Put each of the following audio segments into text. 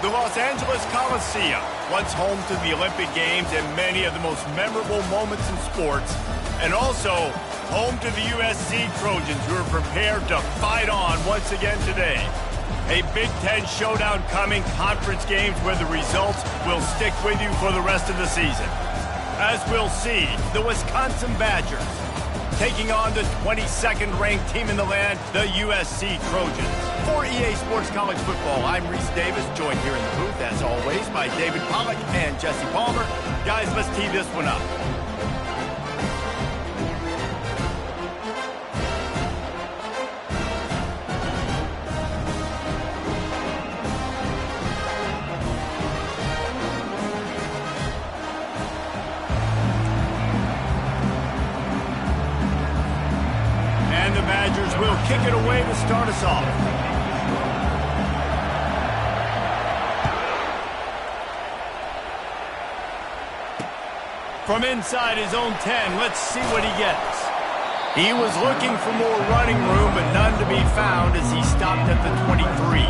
The Los Angeles Coliseum, once home to the Olympic Games and many of the most memorable moments in sports, and also home to the USC Trojans, who are prepared to fight on once again today. A Big Ten showdown coming, conference games where the results will stick with you for the rest of the season. As we'll see, the Wisconsin Badgers taking on the 22nd ranked team in the land, the USC Trojans. For EA Sports College Football, I'm Reese Davis, joined here in the booth, as always, by David Pollack and Jesse Palmer. Guys, let's tee this one up. And the Badgers will kick it away to start us off. From inside his own 10, let's see what he gets. He was looking for more running room, but none to be found as he stopped at the 23.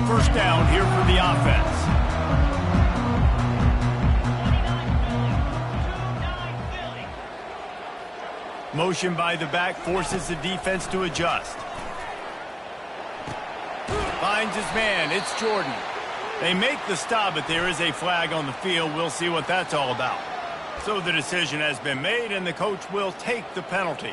First down here for the offense. Motion by the back forces the defense to adjust. Finds his man. It's Jordan. They make the stop, but there is a flag on the field. We'll see what that's all about. So the decision has been made, and the coach will take the penalty.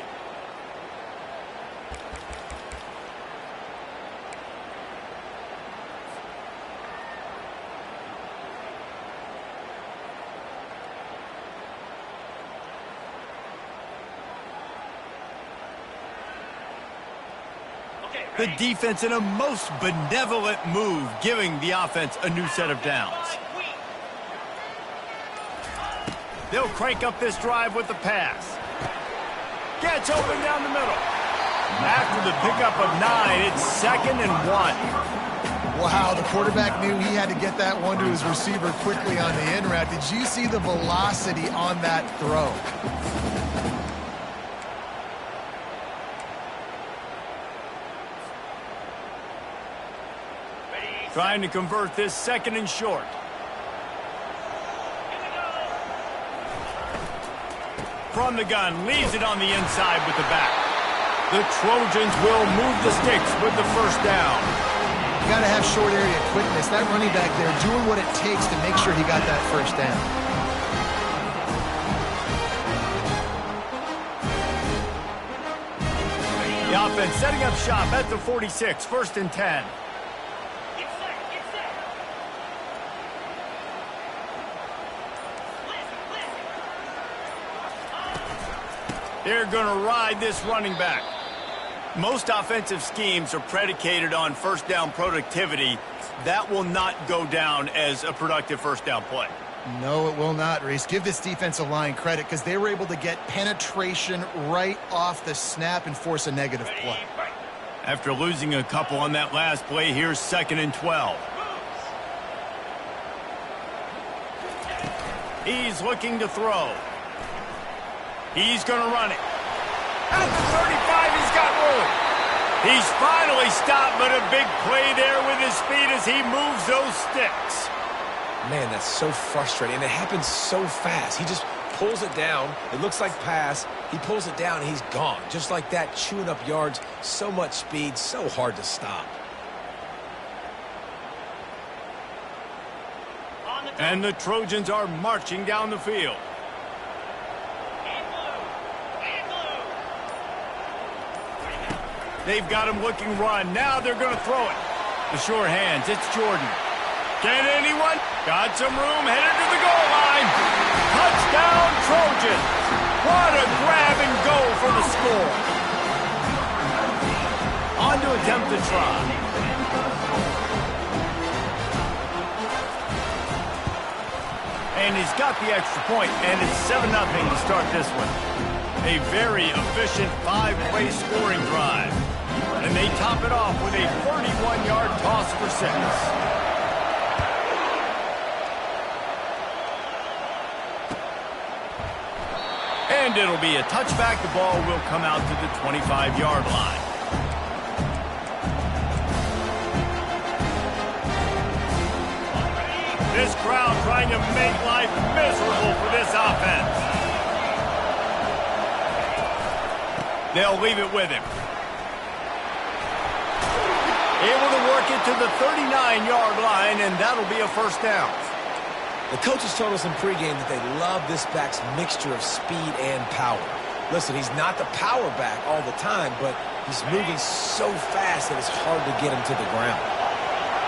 The defense in a most benevolent move, giving the offense a new set of downs. They'll crank up this drive with the pass. Gets open down the middle. After the pickup of 9, it's 2nd and 1. Wow, the quarterback knew he had to get that one to his receiver quickly on the in route. Did you see the velocity on that throw? Trying to convert this 2nd and short. From the gun, leaves it on the inside with the back. The Trojans will move the sticks with the first down. You got to have short area quickness. That running back there doing what it takes to make sure he got that first down. The offense setting up shop at the 46, 1st and 10. They're going to ride this running back. Most offensive schemes are predicated on first down productivity. That will not go down as a productive first down play. No, it will not, Reese. Give this defensive line credit because they were able to get penetration right off the snap and force a negative play. After losing a couple on that last play, here's 2nd and 12. He's looking to throw. He's going to run it. At the 35, he's got room. He's finally stopped, but a big play there with his feet as he moves those sticks. Man, that's so frustrating, and it happens so fast. He just pulls it down. It looks like pass. He pulls it down, and he's gone. Just like that, chewing up yards. So much speed, so hard to stop. And the Trojans are marching down the field. They've got him looking run. Now they're going to throw it. The short hands. It's Jordan. Can anyone? Got some room. Headed to the goal line. Touchdown, Trojans. What a grab and go for the score. On to attempt the try. And he's got the extra point, and it's 7-0 to start this one. A very efficient 5-play scoring drive. And they top it off with a 31-yard toss for 6. And it'll be a touchback. The ball will come out to the 25-yard line. This crowd trying to make life miserable for this offense. They'll leave it with him. Able to work it to the 39-yard line, and that'll be a first down. The coaches told us in pregame that they love this back's mixture of speed and power. Listen, he's not the power back all the time, but he's moving so fast that it's hard to get him to the ground.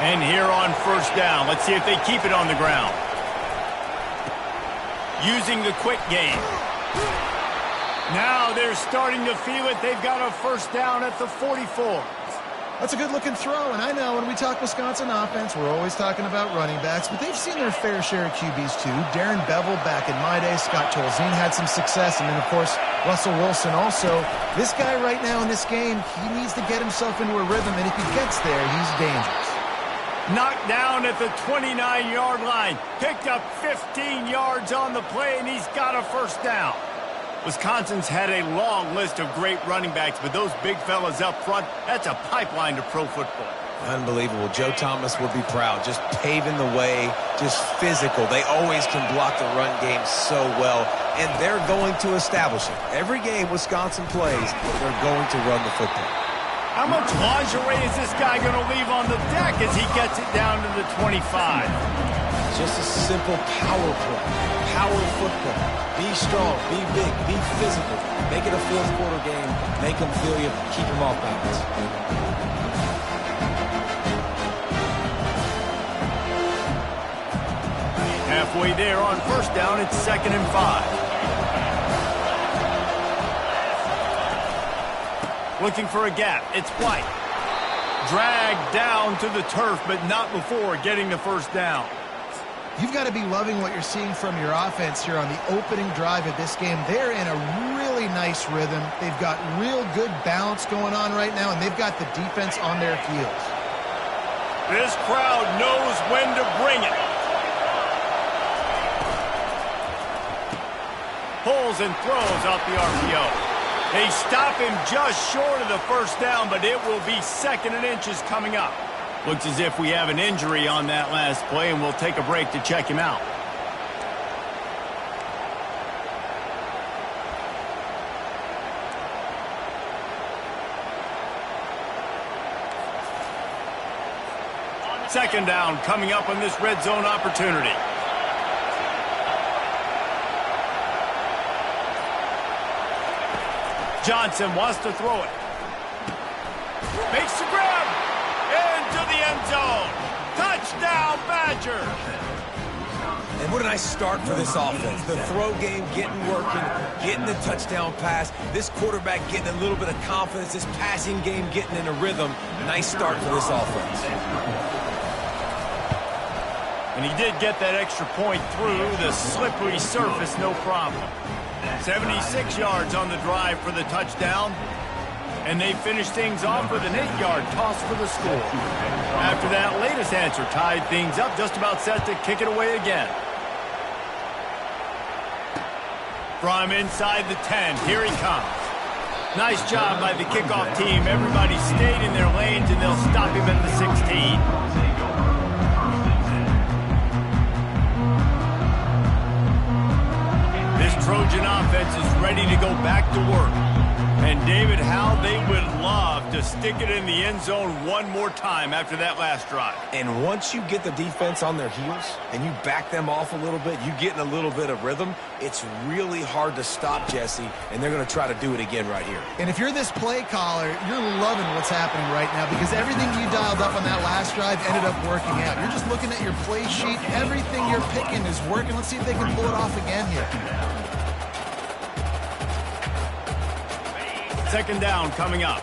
And here on first down, let's see if they keep it on the ground. Using the quick game. Now they're starting to feel it. They've got a first down at the 44. That's a good-looking throw, and I know when we talk Wisconsin offense, we're always talking about running backs, but they've seen their fair share of QBs too. Darren Bevel back in my day, Scott Tolzien had some success, and then, of course, Russell Wilson also. This guy right now in this game, he needs to get himself into a rhythm, and if he gets there, he's dangerous. Knocked down at the 29-yard line. Picked up 15 yards on the play, and he's got a first down. Wisconsin's had a long list of great running backs, but those big fellas up front, that's a pipeline to pro football. Unbelievable. Joe Thomas would be proud. Just paving the way, just physical. They always can block the run game so well, and they're going to establish it. Every game Wisconsin plays, they're going to run the football. How much lingerie is this guy going to leave on the deck as he gets it down to the 25? Just a simple power play. Power football. Be strong, be big, be physical. Make it a fourth-quarter game. Make them feel you. Keep them off balance. Halfway there on first down, it's 2nd and 5. Looking for a gap. It's White. Dragged down to the turf, but not before getting the first down. You've got to be loving what you're seeing from your offense here on the opening drive of this game. They're in a really nice rhythm. They've got real good balance going on right now, and they've got the defense on their heels. This crowd knows when to bring it. Pulls and throws out the RPO. They stop him just short of the first down, but it will be 2nd and inches coming up. Looks as if we have an injury on that last play, and we'll take a break to check him out. Second down coming up on this red zone opportunity. Johnson wants to throw it. Makes the grab. Into the end zone. Touchdown, Badgers. And what a nice start for this offense. The throw game getting working, getting the touchdown pass. This quarterback getting a little bit of confidence. This passing game getting in a rhythm. Nice start for this offense. And he did get that extra point through the slippery surface, no problem. 76 yards on the drive for the touchdown. And they finished things off with an 8-yard toss for the score. After that latest answer tied things up, just about set to kick it away again. From inside the 10, here he comes. Nice job by the kickoff team. Everybody stayed in their lanes, and they'll stop him at the 16. Trojan offense is ready to go back to work. And David, how they would love to stick it in the end zone one more time after that last drive. And once you get the defense on their heels and you back them off a little bit, you get in a little bit of rhythm, it's really hard to stop, Jesse, and they're going to try to do it again right here. And if you're this play caller, you're loving what's happening right now because everything you dialed up on that last drive ended up working out. You're just looking at your play sheet. Everything you're picking is working. Let's see if they can pull it off again here. Second down coming up.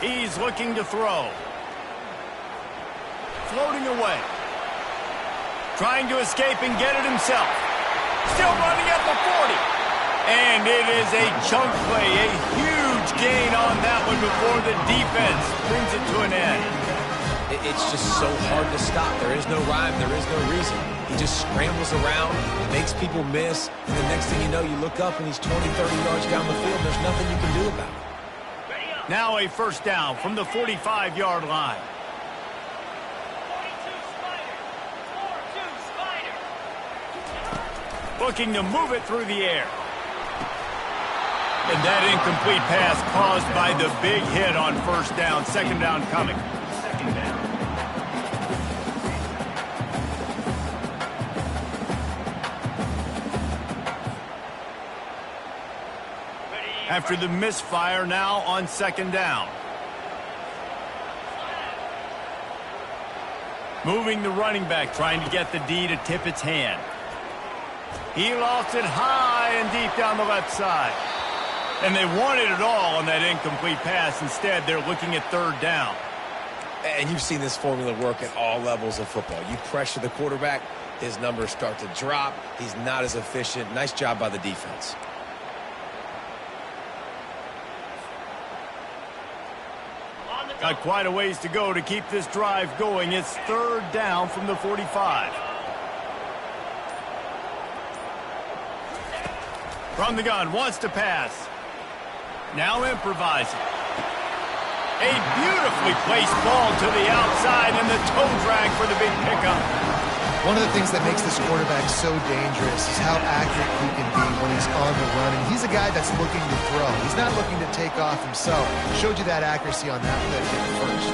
He's looking to throw. Floating away. Trying to escape and get it himself. Still running at the 40. And it is a chunk play, a huge gain on that one before the defense brings it to an end. It's just so hard to stop. There is no rhyme. There is no reason. He just scrambles around, makes people miss, and the next thing you know, you look up and he's 20, 30 yards down the field. There's nothing you can do about it. Now a first down from the 45-yard line. Looking to move it through the air. And that incomplete pass caused by the big hit on first down. Second down coming. After the misfire, now on second down. Moving the running back, trying to get the D to tip its hand. He lost it high and deep down the left side. And they wanted it all on that incomplete pass. Instead, they're looking at third down. And you've seen this formula work at all levels of football. You pressure the quarterback, his numbers start to drop. He's not as efficient. Nice job by the defense. Got quite a ways to go to keep this drive going. It's third down from the 45. From the gun, wants to pass. Now improvising. A beautifully placed ball to the outside and the toe drag for the big pickup. One of the things that makes this quarterback so dangerous is how accurate he can be when he's on the run. And he's a guy that's looking to throw. He's not looking to take off himself. Showed you that accuracy on that hit first.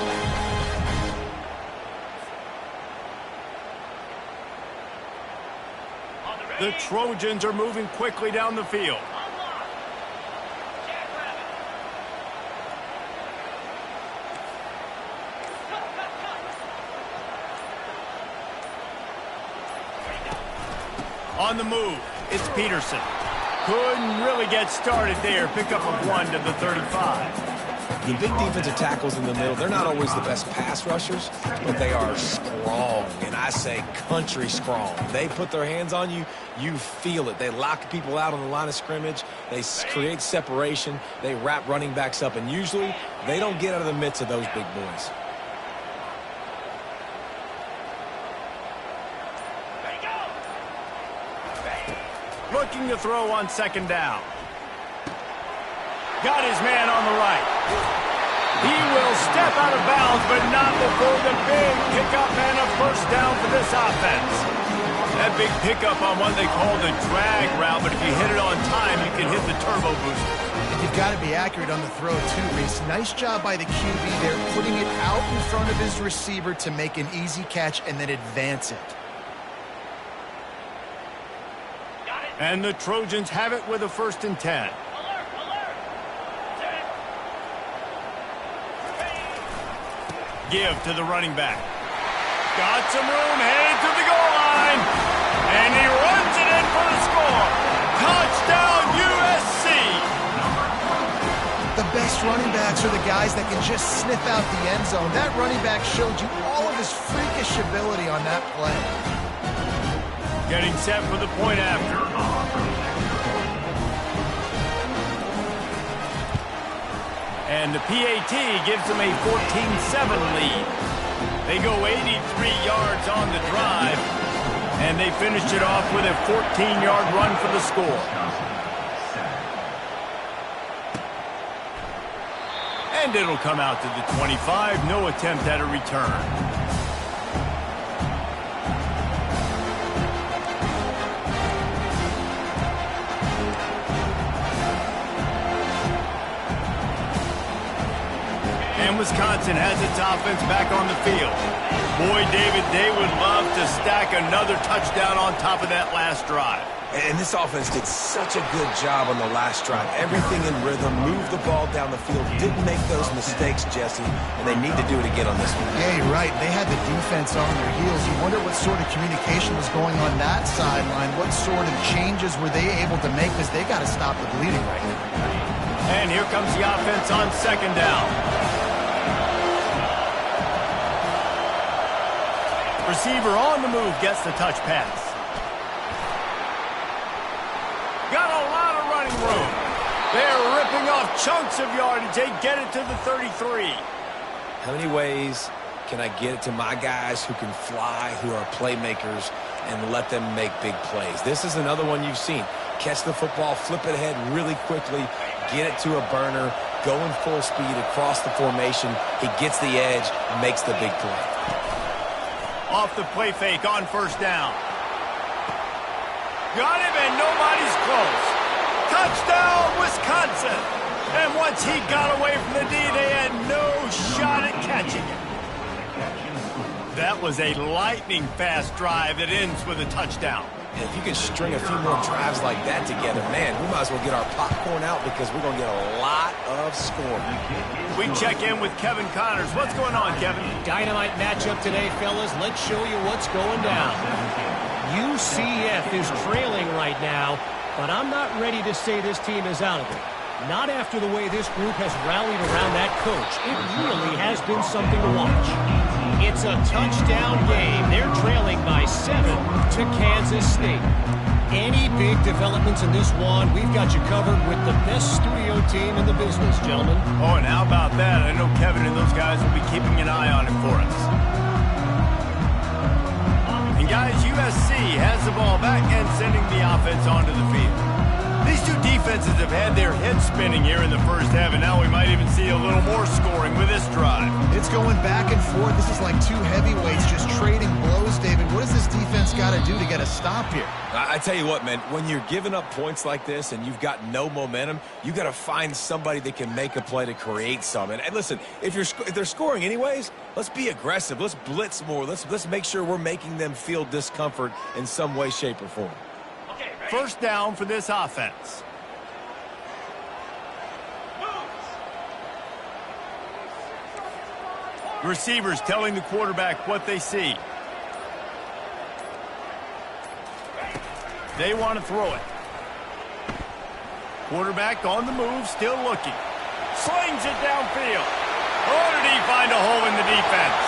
The Trojans are moving quickly down the field. On the move, it's Peterson. Couldn't really get started there. Pickup of 1 to the 35. The big defensive tackles in the middle, they're not always the best pass rushers, but they are strong, and I say country strong. They put their hands on you, you feel it. They lock people out on the line of scrimmage. They create separation. They wrap running backs up, and usually they don't get out of the midst of those big boys. Looking to throw on second down. Got his man on the right. He will step out of bounds, but not before the big pickup and a first down for this offense. That big pickup on what they call the drag route, but if you hit it on time, you can hit the turbo booster. And you've got to be accurate on the throw, too, Reese. Nice job by the QB there, putting it out in front of his receiver to make an easy catch and then advance it. And the Trojans have it with a 1st and 10. Give to the running back. Got some room, headed to the goal line. And he runs it in for the score. Touchdown, USC. The best running backs are the guys that can just sniff out the end zone. That running back showed you all of his freakish ability on that play. Getting set for the point after. And the PAT gives them a 14-7 lead. They go 83 yards on the drive, and they finished it off with a 14-yard run for the score. And it'll come out to the 25. No attempt at a return. And Wisconsin has its offense back on the field. Boy, David, they would love to stack another touchdown on top of that last drive. And this offense did such a good job on the last drive. Everything in rhythm, moved the ball down the field, didn't make those mistakes, Jesse, and they need to do it again on this one. Yeah, you're right. They had the defense on their heels. You wonder what sort of communication was going on that sideline. What sort of changes were they able to make, because they got to stop the bleeding right now. And here comes the offense on second down. Receiver on the move gets the touch pass. Got a lot of running room. They're ripping off chunks of yardage. They get it to the 33. How many ways Can I get it to my guys who can fly, who are playmakers, and let them make big plays? This is another one you've seen. Catch the football, flip it ahead really quickly, get it to a burner, going full speed across the formation. He gets the edge, makes the big play. Off the play fake on first down. Got him, and nobody's close. Touchdown, Wisconsin! And once he got away from the D, they had no shot at catching it. That was a lightning-fast drive that ends with a touchdown. And if you can string a few more drives like that together, man, we might as well get our popcorn out because we're going to get a lot of scoring. We check in with Kevin Connors. What's going on, Kevin? Dynamite matchup today, fellas. Let's show you what's going down. UCF is trailing right now, but I'm not ready to say this team is out of it. Not after the way this group has rallied around that coach. It really has been something to watch. It's a touchdown game. They're trailing by 7 to Kansas State. Any big developments in this one, we've got you covered with the best studio team in the business, gentlemen. Oh, and how about that? I know Kevin and those guys will be keeping an eye on it for us. And guys, USC has the ball back and sending the offense onto the field. These two defenses have had their heads spinning here in the first half, and now we might even see a little more scoring with this drive. It's going back and forth. This is like two heavyweights just trading blows, David. What does this defense got to do to get a stop here? I tell you what, man, when you're giving up points like this and you've got no momentum, you got to find somebody that can make a play to create some. And listen, if they're scoring anyways, let's be aggressive. Let's blitz more. Let's make sure we're making them feel discomfort in some way, shape, or form. First down for this offense. Receivers telling the quarterback what they see. They want to throw it. Quarterback on the move, still looking. Slings it downfield. Oh, did he find a hole in the defense?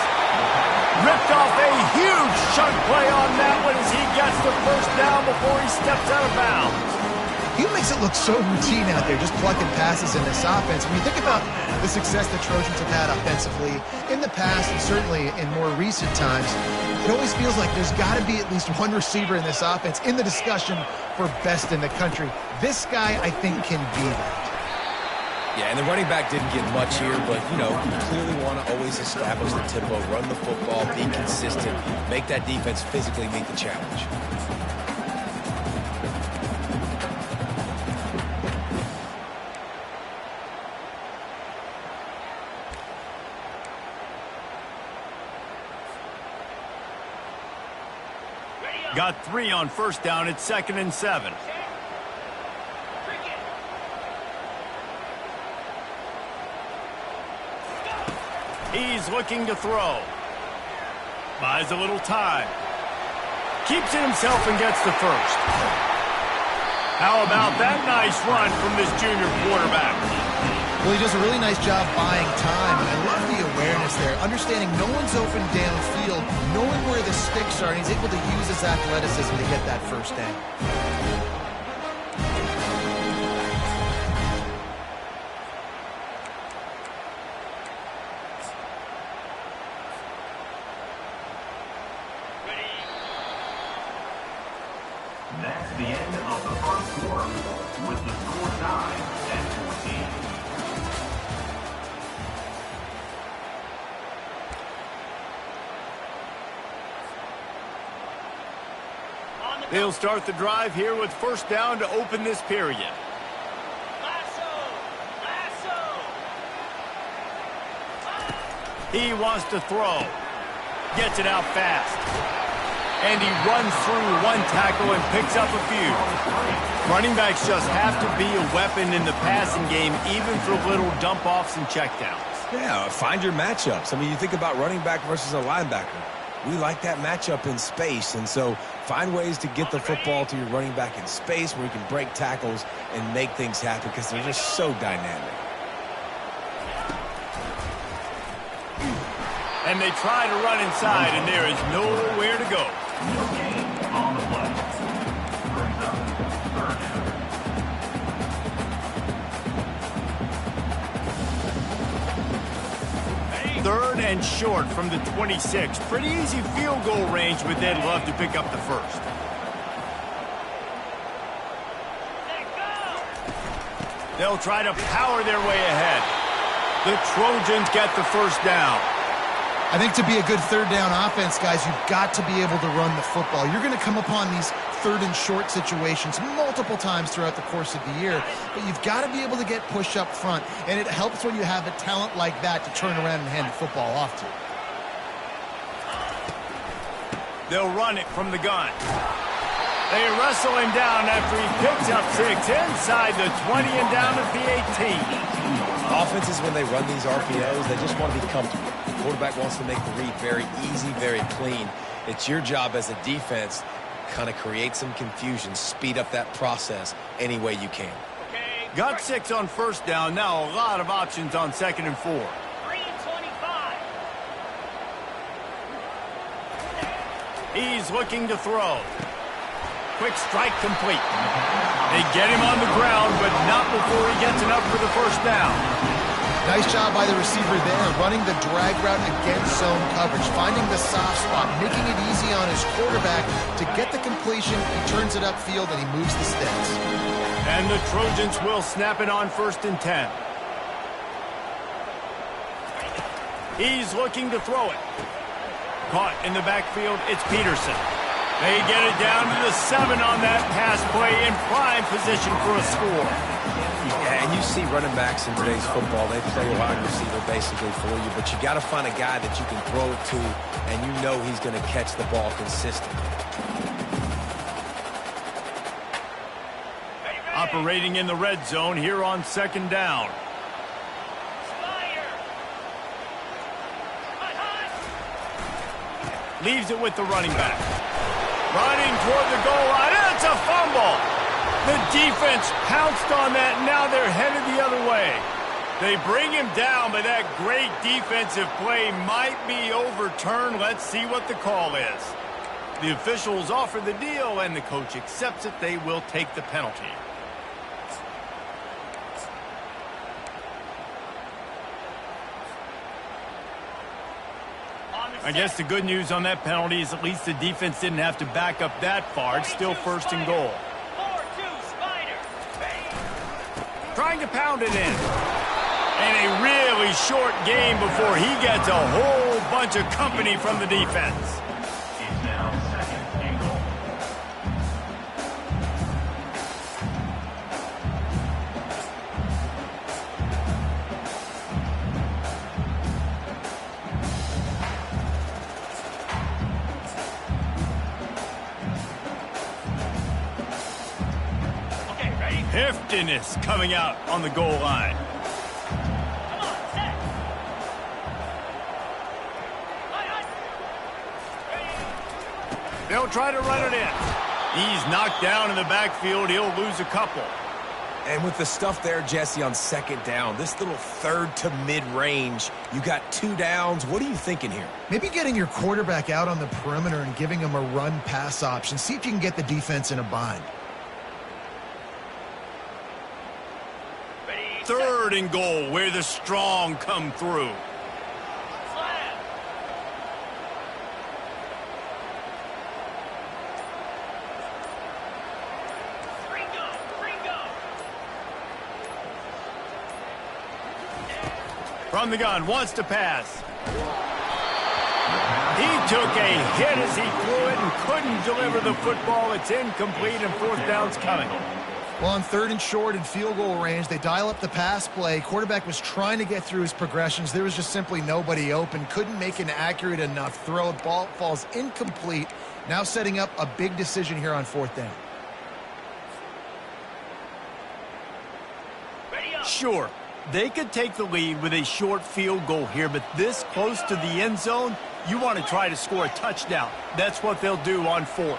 Ripped off a huge chunk play on that one as he gets the first down before he steps out of bounds. He makes it look so routine out there, just plucking passes in this offense. When you think about the success the Trojans have had offensively in the past and certainly in more recent times, it always feels like there's got to be at least one receiver in this offense in the discussion for best in the country. This guy, I think, can be that. Yeah, and the running back didn't get much here, but, you know, you clearly want to always establish the tempo, run the football, be consistent, make that defense physically meet the challenge. Got 3 on first down. It's 2nd and 7. He's looking to throw. Buys a little time. Keeps it himself and gets the first. How about that nice run from this junior quarterback? Well, he does a really nice job buying time, and I love the awareness there. Understanding no one's open downfield, knowing where the sticks are, and he's able to use his athleticism to get that first down. That's the end of the first quarter with the score tied at 14. They'll start the drive here with first down to open this period. He wants to throw. Gets it out fast. And he runs through one tackle and picks up a few. Running backs just have to be a weapon in the passing game, even for little dump-offs and checkdowns. Yeah, find your matchups. I mean, you think about running back versus a linebacker. We like that matchup in space, and so find ways to get the football to your running back in space where you can break tackles and make things happen because they're just so dynamic. And they try to run inside, and there is nowhere to go. No gain on the play. Brings up third down. 3rd and short from the 26. Pretty easy field goal range, but they'd love to pick up the first. They'll try to power their way ahead. The Trojans get the first down. I think to be a good 3rd down offense, guys, you've got to be able to run the football. You're going to come upon these 3rd and short situations multiple times throughout the course of the year, but you've got to be able to get push up front, and it helps when you have a talent like that to turn around and hand the football off to. They'll run it from the gun. They wrestle him down after he picks up 6 inside the 20 and down at the 18. Offenses, when they run these RPOs, they just want to be comfortable. The quarterback wants to make the read very easy, very clean. It's your job as a defense to kind of create some confusion, speed up that process any way you can. Got 6 on 1st down. Now a lot of options on 2nd and 4. 3 and 25. He's looking to throw. Quick strike complete. They get him on the ground, but not before he gets enough for the 1st down. Nice job by the receiver there, running the drag route against zone coverage, finding the soft spot, making it easy on his quarterback to get the completion. He turns it upfield, and he moves the sticks. And the Trojans will snap it on 1st and 10. He's looking to throw it. Caught in the backfield, it's Peterson. They get it down to the 7 on that pass play in prime position for a score. Yeah, and you see running backs in today's football, they play a wide receiver basically for you, but you got to find a guy that you can throw it to, and you know he's going to catch the ball consistently. Operating in the red zone here on 2nd down. Leaves it with the running back. Running toward the goal line. It's a fumble. The defense pounced on that. Now they're headed the other way. They bring him down, but that great defensive play might be overturned. Let's see what the call is. The officials offer the deal, and the coach accepts it. They will take the penalty. I guess the good news on that penalty is at least the defense didn't have to back up that far. It's still 1st and goal. 4-2 Spider. Trying to pound it in. And a really short game before he gets a whole bunch of company from the defense. It's now 2nd and goal. Heftiness coming out on the goal line. Come on, set. They'll try to run it in. He's knocked down in the backfield. He'll lose a couple. And with the stuff there, Jesse, on 2nd down, this little 3rd to mid-range, you got 2 downs. What are you thinking here? Maybe getting your quarterback out on the perimeter and giving him a run-pass option. See if you can get the defense in a bind. 3rd and goal, where the strong come through. Slam. Ringo. From the gun, wants to pass. He took a hit as he threw it and couldn't deliver the football. It's incomplete, and 4th down's coming. Well, on 3rd and short and field goal range, they dial up the pass play. Quarterback was trying to get through his progressions. There was just simply nobody open. Couldn't make an accurate enough throw. Ball falls incomplete. Now setting up a big decision here on 4th down. Sure, they could take the lead with a short field goal here, but this close to the end zone, you want to try to score a touchdown. That's what they'll do on 4th.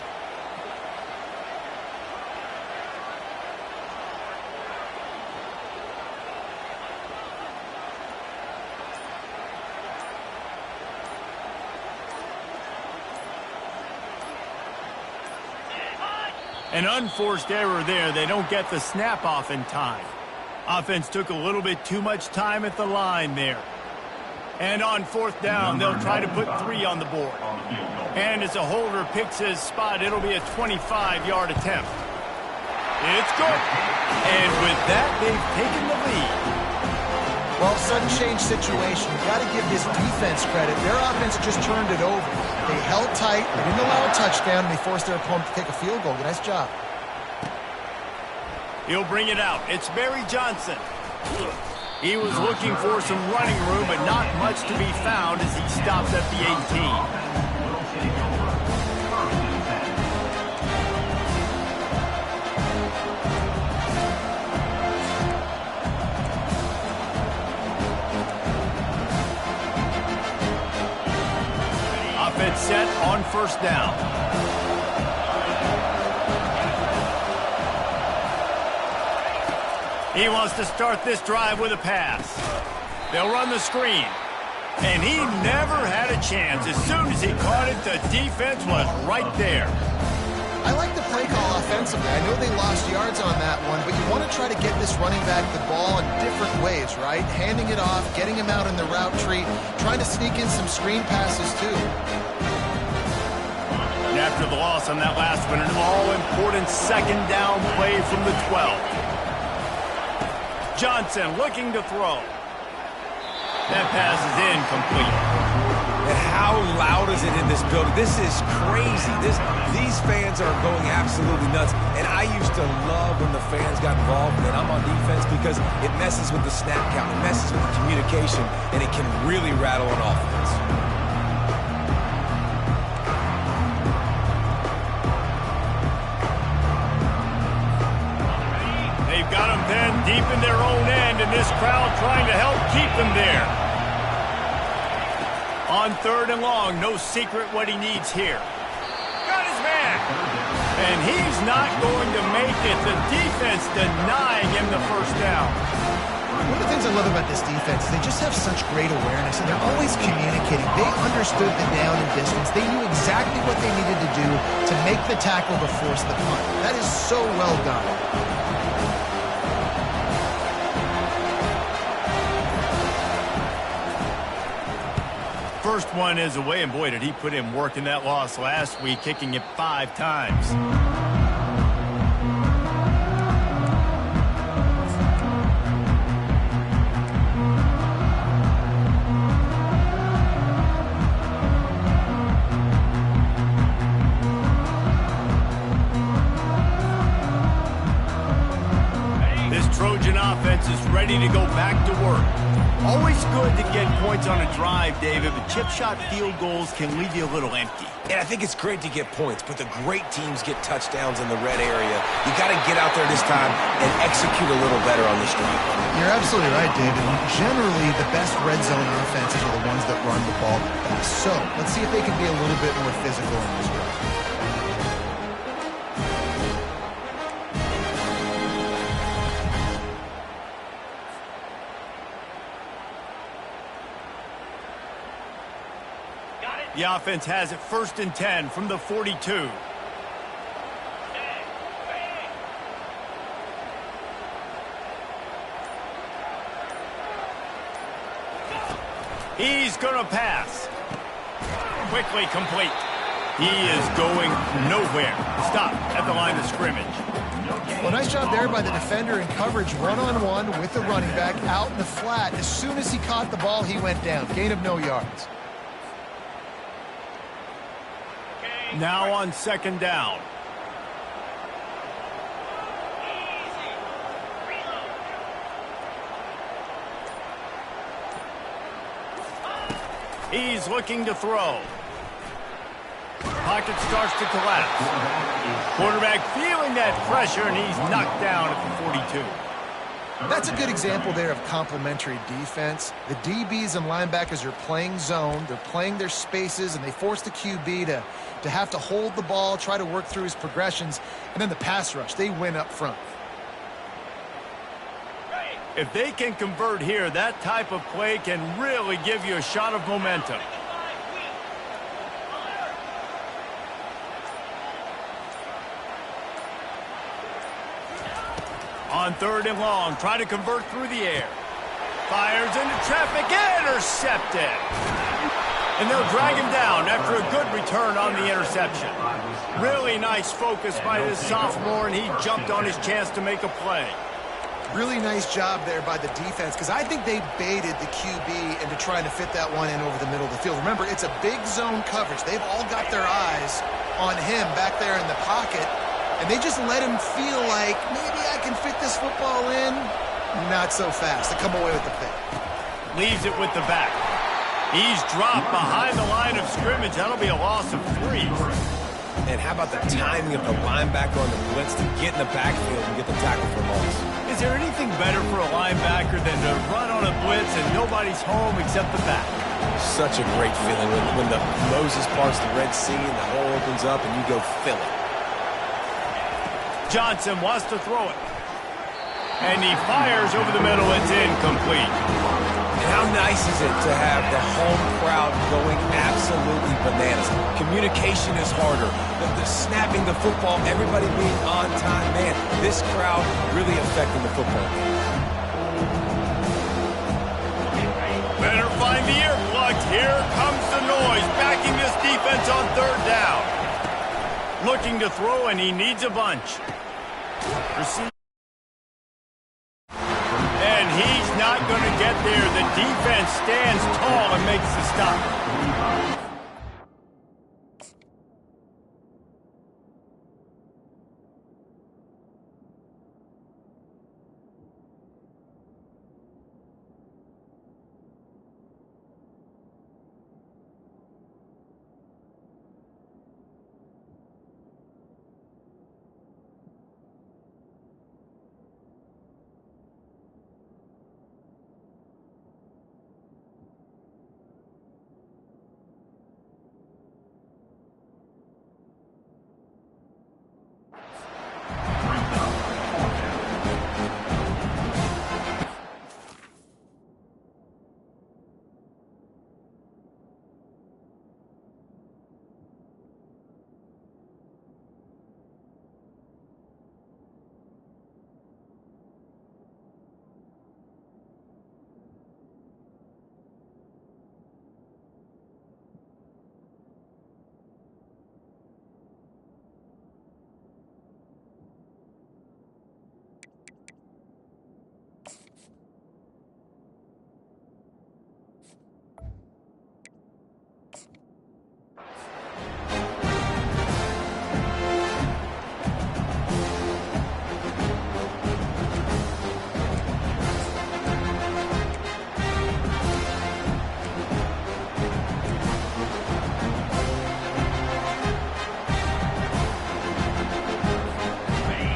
An unforced error there. They don't get the snap off in time. Offense took a little bit too much time at the line there. And on fourth down, they'll try to put 3 on the board. And as a holder picks his spot, it'll be a 25-yard attempt. It's good. And with that, they've taken the lead. Well, sudden change situation. You got to give this defense credit. Their offense just turned it over. They held tight. They didn't allow a touchdown, and they forced their opponent to take a field goal. Nice job. He'll bring it out. It's Barry Johnson. He was looking for some running room, but not much to be found as he stops at the 18. Offense set on first down. He wants to start this drive with a pass. They'll run the screen. And he never had a chance. As soon as he caught it, the defense was right there. I like the play call offensively. I know they lost yards on that one, but you want to try to get this running back the ball in different ways, right? Handing it off, getting him out in the route tree, trying to sneak in some screen passes too. And after the loss on that last one, an all-important second down play from the 12. Johnson looking to throw. That pass is incomplete. And how loud is it in this building? This is crazy. These fans are going absolutely nuts. And I used to love when the fans got involved and I'm on defense because it messes with the snap count. It messes with the communication, and it can really rattle an offense. They've got him then deep in their own end, and this crowd trying to help keep them there. On third and long, no secret what he needs here. Got his man. And he's not going to make it. The defense denying him the first down. One of the things I love about this defense is they just have such great awareness, and they're always communicating. They understood the down and distance. They knew exactly what they needed to do to make the tackle to force the punt. That is so well done. First one is away, and boy, did he put in work in that loss last week, kicking it 5 times. This Trojan offense is ready to go back to work. Always good to get points on a drive, David, but chip shot field goals can leave you a little empty. And I think it's great to get points, but the great teams get touchdowns in the red area. You got to get out there this time and execute a little better on this drive. You're absolutely right, David. Generally, the best red zone offenses are the ones that run the ball best. So let's see if they can be a little bit more physical in this drive. The offense has it 1st and 10 from the 42. He's going to pass. Quickly complete. He is going nowhere. Stop at the line of scrimmage. Well, nice job there by the defender in coverage, one-on-one with the running back out in the flat. As soon as he caught the ball, he went down. Gain of no yards. Now on second down. He's looking to throw. Pocket starts to collapse. Quarterback feeling that pressure, and he's knocked down at the 42. That's a good example there of complementary defense. The DBs and linebackers are playing zone. They're playing their spaces, and they force the QB to have to hold the ball, try to work through his progressions, and then the pass rush. They win up front. If they can convert here, that type of play can really give you a shot of momentum. On third and long, try to convert through the air. Fires into traffic, intercepted. And they'll drag him down after a good return on the interception. Really nice focus by this sophomore, and he jumped on his chance to make a play. Really nice job there by the defense, because I think they baited the QB into trying to fit that one in over the middle of the field. Remember, it's a big zone coverage. They've all got their eyes on him back there in the pocket, and they just let him feel like, maybe I can fit this football in. Not so fast. They come away with the pick. Leaves it with the back. He's dropped behind the line of scrimmage. That'll be a loss of 3. And how about the timing of the linebacker on the blitz to get in the backfield and get the tackle for loss? Is there anything better for a linebacker than to run on a blitz and nobody's home except the back? Such a great feeling when the Moses parts the Red Sea and the hole opens up and you go fill it. Johnson wants to throw it. And he fires over the middle. It's incomplete. And how nice is it to have the home crowd going absolutely bananas? Communication is harder. The snapping the football, everybody being on time. Man, this crowd really affecting the football game. Better find the earplugs. Here comes the noise, backing this defense on 3rd down. Looking to throw, and he needs a bunch. And he's not going to get there. The defense stands tall and makes the stop.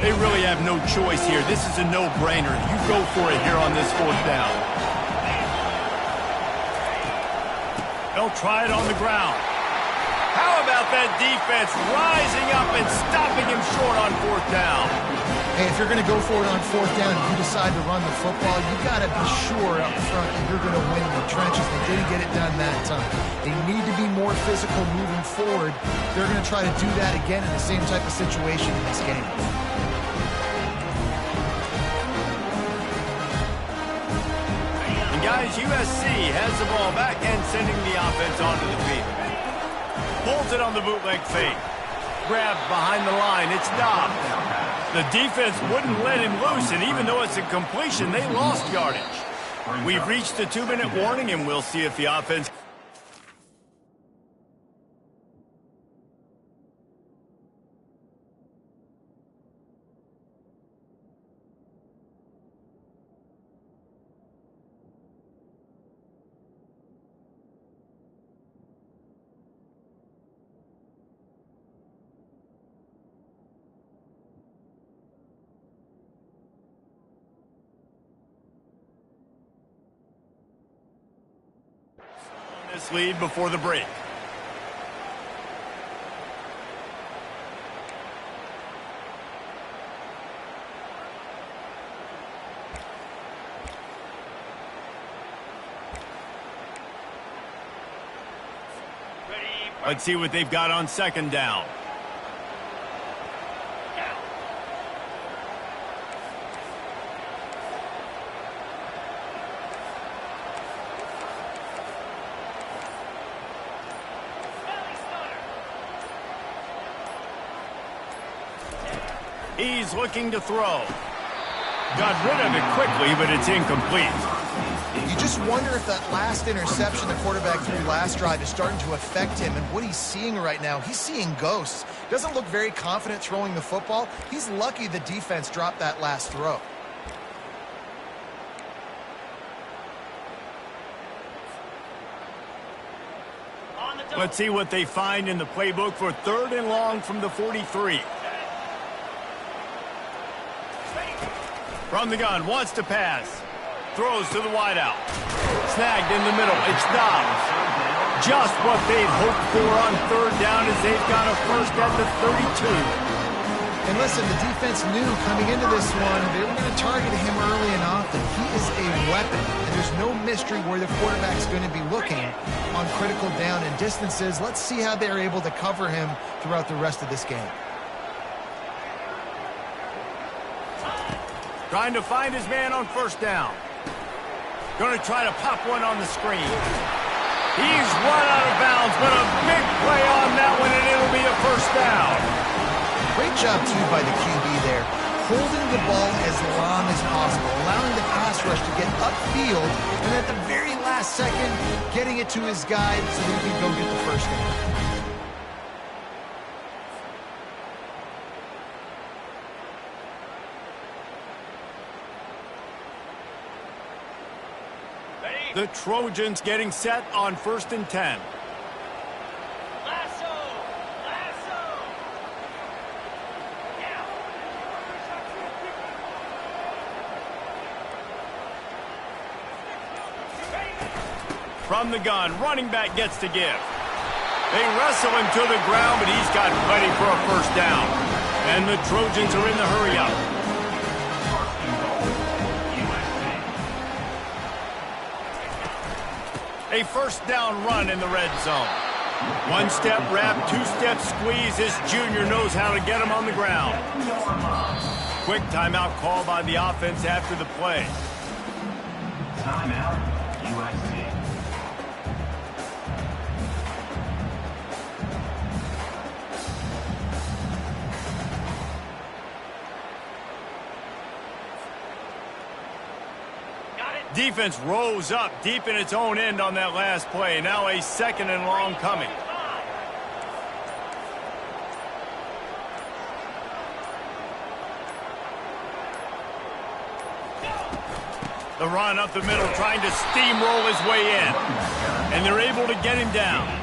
They really have no choice here. This is a no-brainer. You go for it here on this 4th down. They'll try it on the ground. How about that defense rising up and stopping him short on 4th down? Hey, if you're going to go for it on 4th down and you decide to run the football, you got to be sure up front that you're going to win in the trenches. They didn't get it done that time. They need to be more physical moving forward. They're going to try to do that again in the same type of situation in this game. Guys, USC has the ball back and sending the offense onto the field. Pulls it on the bootleg fake. Grabbed behind the line. It's Dobbs. The defense wouldn't let him loose, and even though it's a completion, they lost yardage. We've reached the 2-minute warning, and we'll see if the offense... this lead before the break. Let's see what they've got on 2nd down. He's looking to throw. Got rid of it quickly, but it's incomplete. You just wonder if that last interception the quarterback threw last drive is starting to affect him and what he's seeing right now. He's seeing ghosts. Doesn't look very confident throwing the football. He's lucky the defense dropped that last throw. Let's see what they find in the playbook for 3rd and long from the 43. From the gun, wants to pass. Throws to the wideout. Snagged in the middle. It's Dobbs. Just what they'd hoped for on 3rd down as they've got a first at the 32. And listen, the defense knew coming into this one they were going to target him early and often. He is a weapon, and there's no mystery where the quarterback's going to be looking on critical down and distances. Let's see how they're able to cover him throughout the rest of this game. Trying to find his man on 1st down. Going to try to pop one on the screen. He's run out of bounds, but a big play on that one, and it'll be a 1st down. Great job, too, by the QB there. Holding the ball as long as possible, allowing the pass rush to get upfield, and at the very last second, getting it to his guy so that he can go get the 1st down. The Trojans getting set on 1st and 10. Lasso! Lasso! Yeah. From the gun, running back gets to give. They wrestle him to the ground, but he's got plenty for a 1st down. And the Trojans are in the hurry-up. A 1st down run in the red zone. 1-step wrap, 2-step squeeze. This junior knows how to get him on the ground. Quick timeout call by the offense after the play. Timeout, USC. Defense rose up deep in its own end on that last play. Now a 2nd and long coming. The run up the middle, trying to steamroll his way in. And they're able to get him down.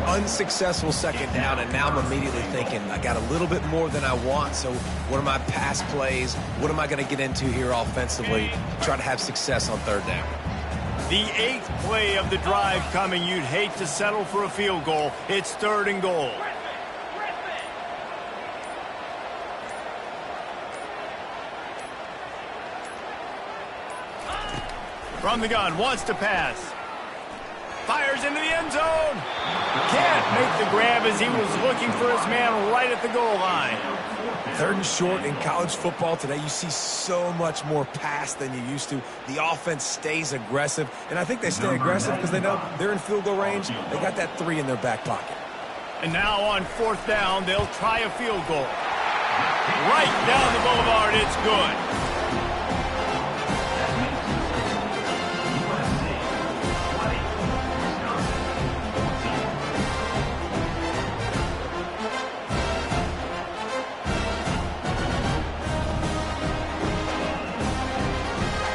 Unsuccessful 2nd down, and now I'm immediately thinking, I got a little bit more than I want, so what are my pass plays? What am I going to get into here offensively? Try to have success on 3rd down. The 8th play of the drive coming. You'd hate to settle for a field goal. It's 3rd and goal. From the gun, wants to pass. Fires into the end zone. Can't make the grab as he was looking for his man right at the goal line. 3rd and short in college football today, you see so much more pass than you used to. The offense stays aggressive, and I think they stay aggressive because they know they're in field goal range. They got that 3 in their back pocket. And now on 4th down, they'll try a field goal. Right down the boulevard, it's good.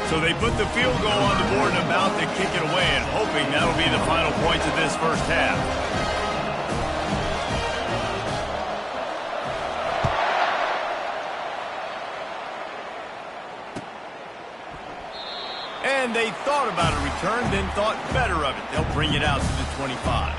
So they put the field goal on the board and about to kick it away, and hoping that'll be the final points of this 1st half. And they thought about a return, then thought better of it. They'll bring it out to the 25.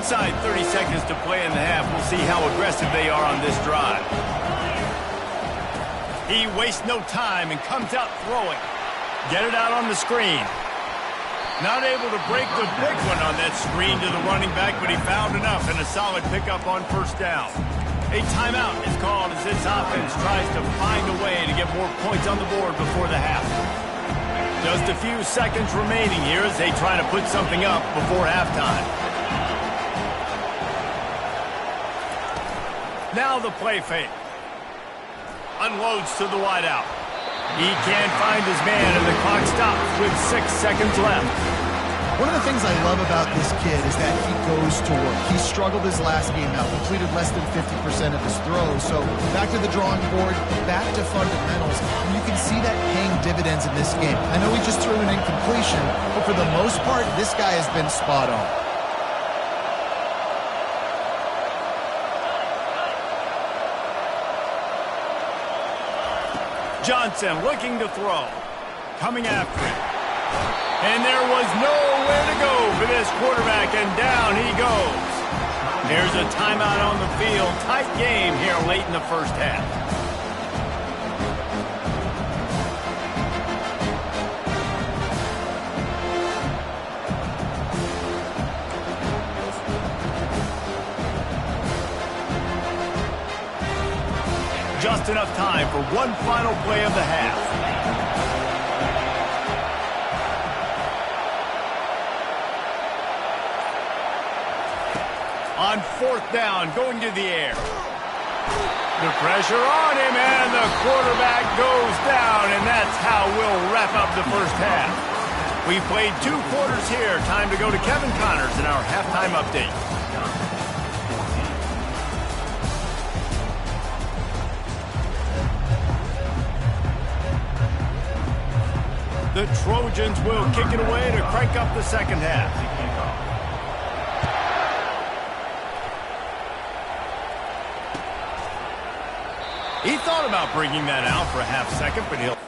Inside 30 seconds to play in the half. We'll see how aggressive they are on this drive. He wastes no time and comes out throwing. Get it out on the screen. Not able to break the big one on that screen to the running back, but he found enough and a solid pickup on 1st down. A timeout is called as this offense tries to find a way to get more points on the board before the half. Just a few seconds remaining here as they try to put something up before halftime. Now the play fake. Unloads to the wideout. He can't find his man, and the clock stops with 6 seconds left. One of the things I love about this kid is that he goes to work. He struggled his last game out, completed less than 50% of his throws. So back to the drawing board, back to fundamentals, and you can see that paying dividends in this game. I know he just threw an incompletion, but for the most part, this guy has been spot on. Johnson looking to throw. Coming after it. And there was nowhere to go for this quarterback, and down he goes. There's a timeout on the field. Tight game here late in the first half. Just enough time for one final play of the half. On 4th down, going to the air. The pressure on him, and the quarterback goes down, and that's how we'll wrap up the first half. We've played 2 quarters here. Time to go to Kevin Connors in our halftime update. The Trojans will kick it away to crank up the second half. He thought about bringing that out for a half second, but he'll...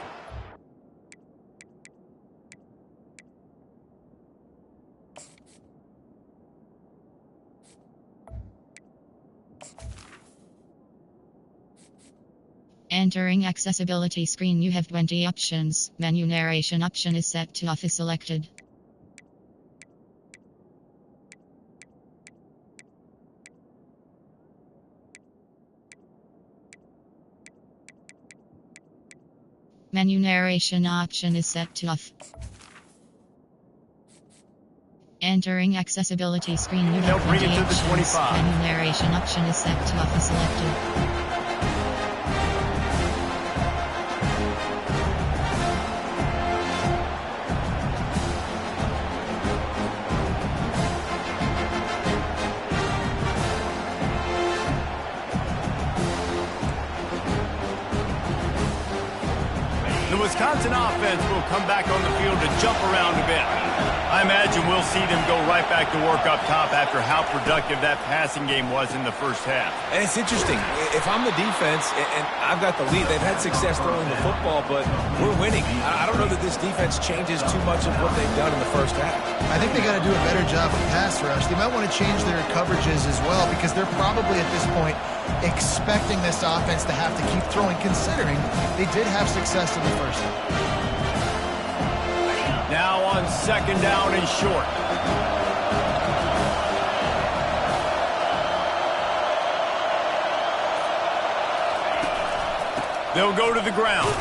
Entering accessibility screen, you have 20 options. Menu narration option is set to off is selected. Menu narration option is set to off. Entering accessibility screen, you have 20 options. Menu narration option is set to off is selected. The Wisconsin offense will come back on the field to jump around a bit. I imagine we'll see them go right back to work up top after how productive that passing game was in the first half. And it's interesting. If I'm the defense and I've got the lead, they've had success throwing the football, but we're winning. I don't know that this defense changes too much of what they've done in the first half. I think they got to do a better job of pass rush. They might want to change their coverages as well, because they're probably at this point expecting this offense to have to keep throwing, considering they did have success in the first half. Now on 2nd down and short. They'll go to the ground.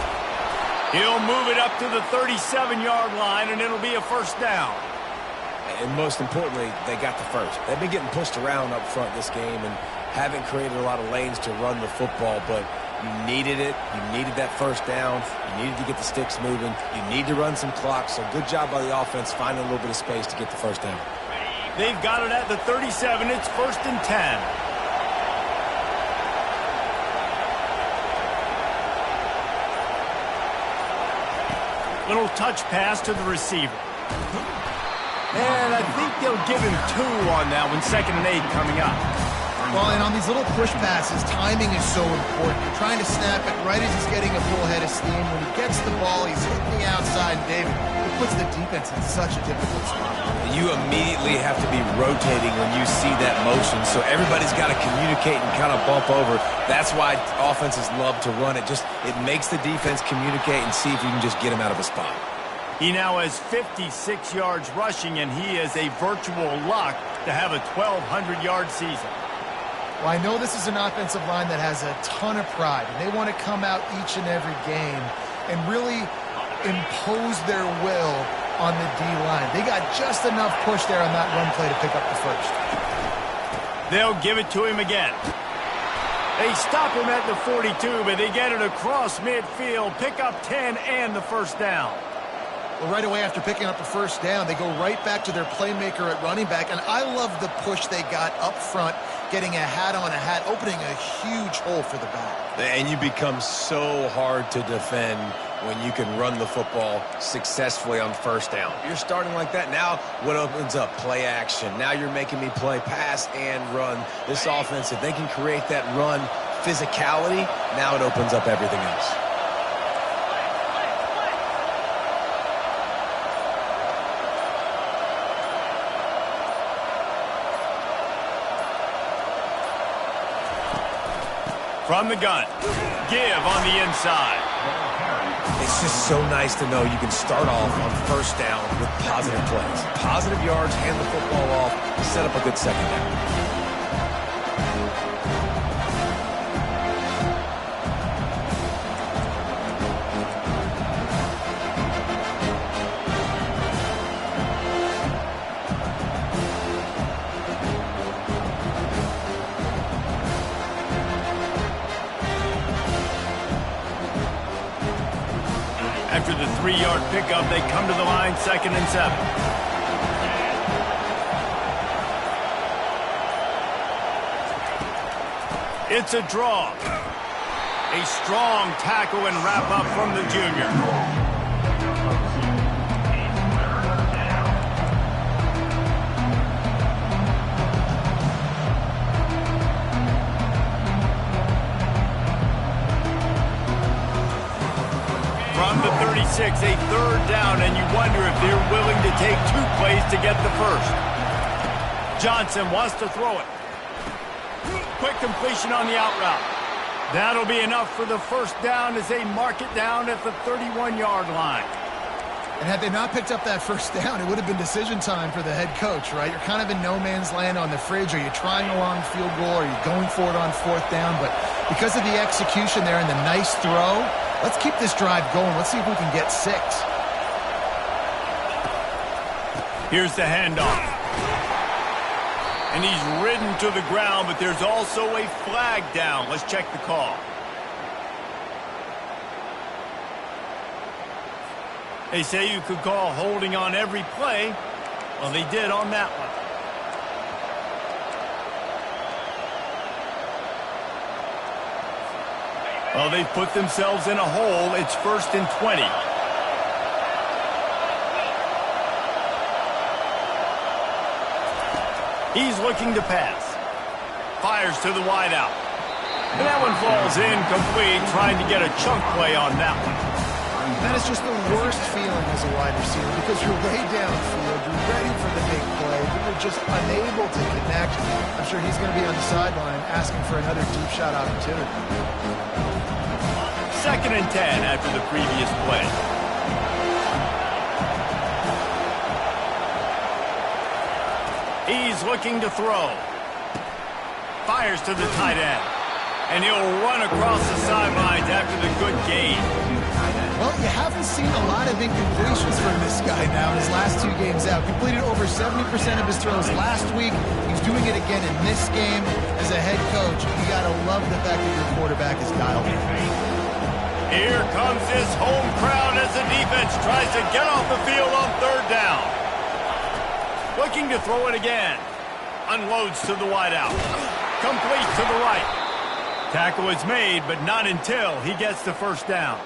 He'll move it up to the 37-yard line, and it'll be a first down. And most importantly, they got the first. They've been getting pushed around up front this game and haven't created a lot of lanes to run the football, but you needed it. You needed that first down. You needed to get the sticks moving. You need to run some clock, so good job by the offense finding a little bit of space to get the first down. They've got it at the 37. It's 1st and 10. Little touch pass to the receiver. And I think they'll give him 2 on that one. 2nd and 8 coming up. Well, and on these little push passes, timing is so important. You're trying to snap it right as he's getting a full head of steam. When he gets the ball, he's hitting the outside, David. It puts the defense in such a difficult spot. You immediately have to be rotating when you see that motion, so everybody's got to communicate and kind of bump over. That's why offenses love to run it. It makes the defense communicate and see if you can just get him out of a spot. He now has 56 yards rushing, and he is a virtual lock to have a 1,200-yard season. Well, I know this is an offensive line that has a ton of pride, and they want to come out each and every game and really impose their will on the D-line. They got just enough push there on that run play to pick up the first. They'll give it to him again. They stop him at the 42, but they get it across midfield, pick up 10 and the first down. Well, right away after picking up the first down, they go right back to their playmaker at running back, and I love the push they got up front, getting a hat on a hat, opening a huge hole for the back. And you become so hard to defend when you can run the football successfully on first down. You're starting like that. Now what opens up? Play action. Now you're making me play pass and run. This offense, if they can create that run physicality, now it opens up everything else. From the gun, give on the inside. It's just so nice to know you can start off on first down with positive plays. Positive yards, hand the football off, set up a good second down. After the 3-yard pickup, they come to the line, 2nd and 7. It's a draw. A strong tackle and wrap up from the junior. From the 36, a 3rd down, and you wonder if they're willing to take 2 plays to get the first. Johnson wants to throw it. Quick completion on the out route. That'll be enough for the first down as they mark it down at the 31-yard line. And had they not picked up that first down, it would have been decision time for the head coach, right? You're kind of in no man's land on the fridge. Are you trying a long field goal? Are you going for it on 4th down? But because of the execution there and the nice throw, let's keep this drive going. Let's see if we can get 6. Here's the handoff. And he's ridden to the ground, but there's also a flag down. Let's check the call. They say you could call holding on every play. Well, they did on that one. Well, they've put themselves in a hole. It's 1st and 20. He's looking to pass. Fires to the wideout. And that one falls incomplete, trying to get a chunk play on that one. That is just the worst feeling as a wide receiver because you're way downfield, you're ready for the big play, but you're just unable to connect. I'm sure he's going to be on the sideline asking for another deep shot opportunity. 2nd and 10 after the previous play. He's looking to throw. Fires to the tight end. And he'll run across the sidelines after the good gain. Well, you haven't seen a lot of incompletions from this guy now in his last 2 games out. Completed over 70% of his throws last week. He's doing it again in this game. As a head coach, you got to love the fact that your quarterback is dialed in. Here comes this home crowd as the defense tries to get off the field on 3rd down. Looking to throw it again. Unloads to the wideout. Complete to the right. Tackle is made, but not until he gets the first down.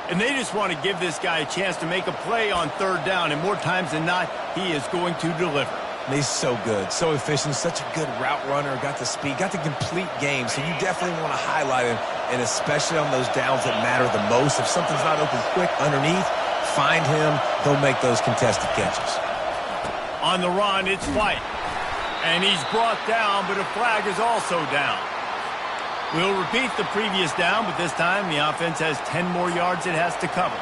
And they just want to give this guy a chance to make a play on 3rd down, and more times than not, he is going to deliver. And he's so good, so efficient, such a good route runner, got the speed, got the complete game, so you definitely want to highlight him, and especially on those downs that matter the most. If something's not open quick underneath, find him, he'll make those contested catches. On the run, it's White. And he's brought down, but a flag is also down. We'll repeat the previous down, but this time the offense has 10 more yards it has to cover.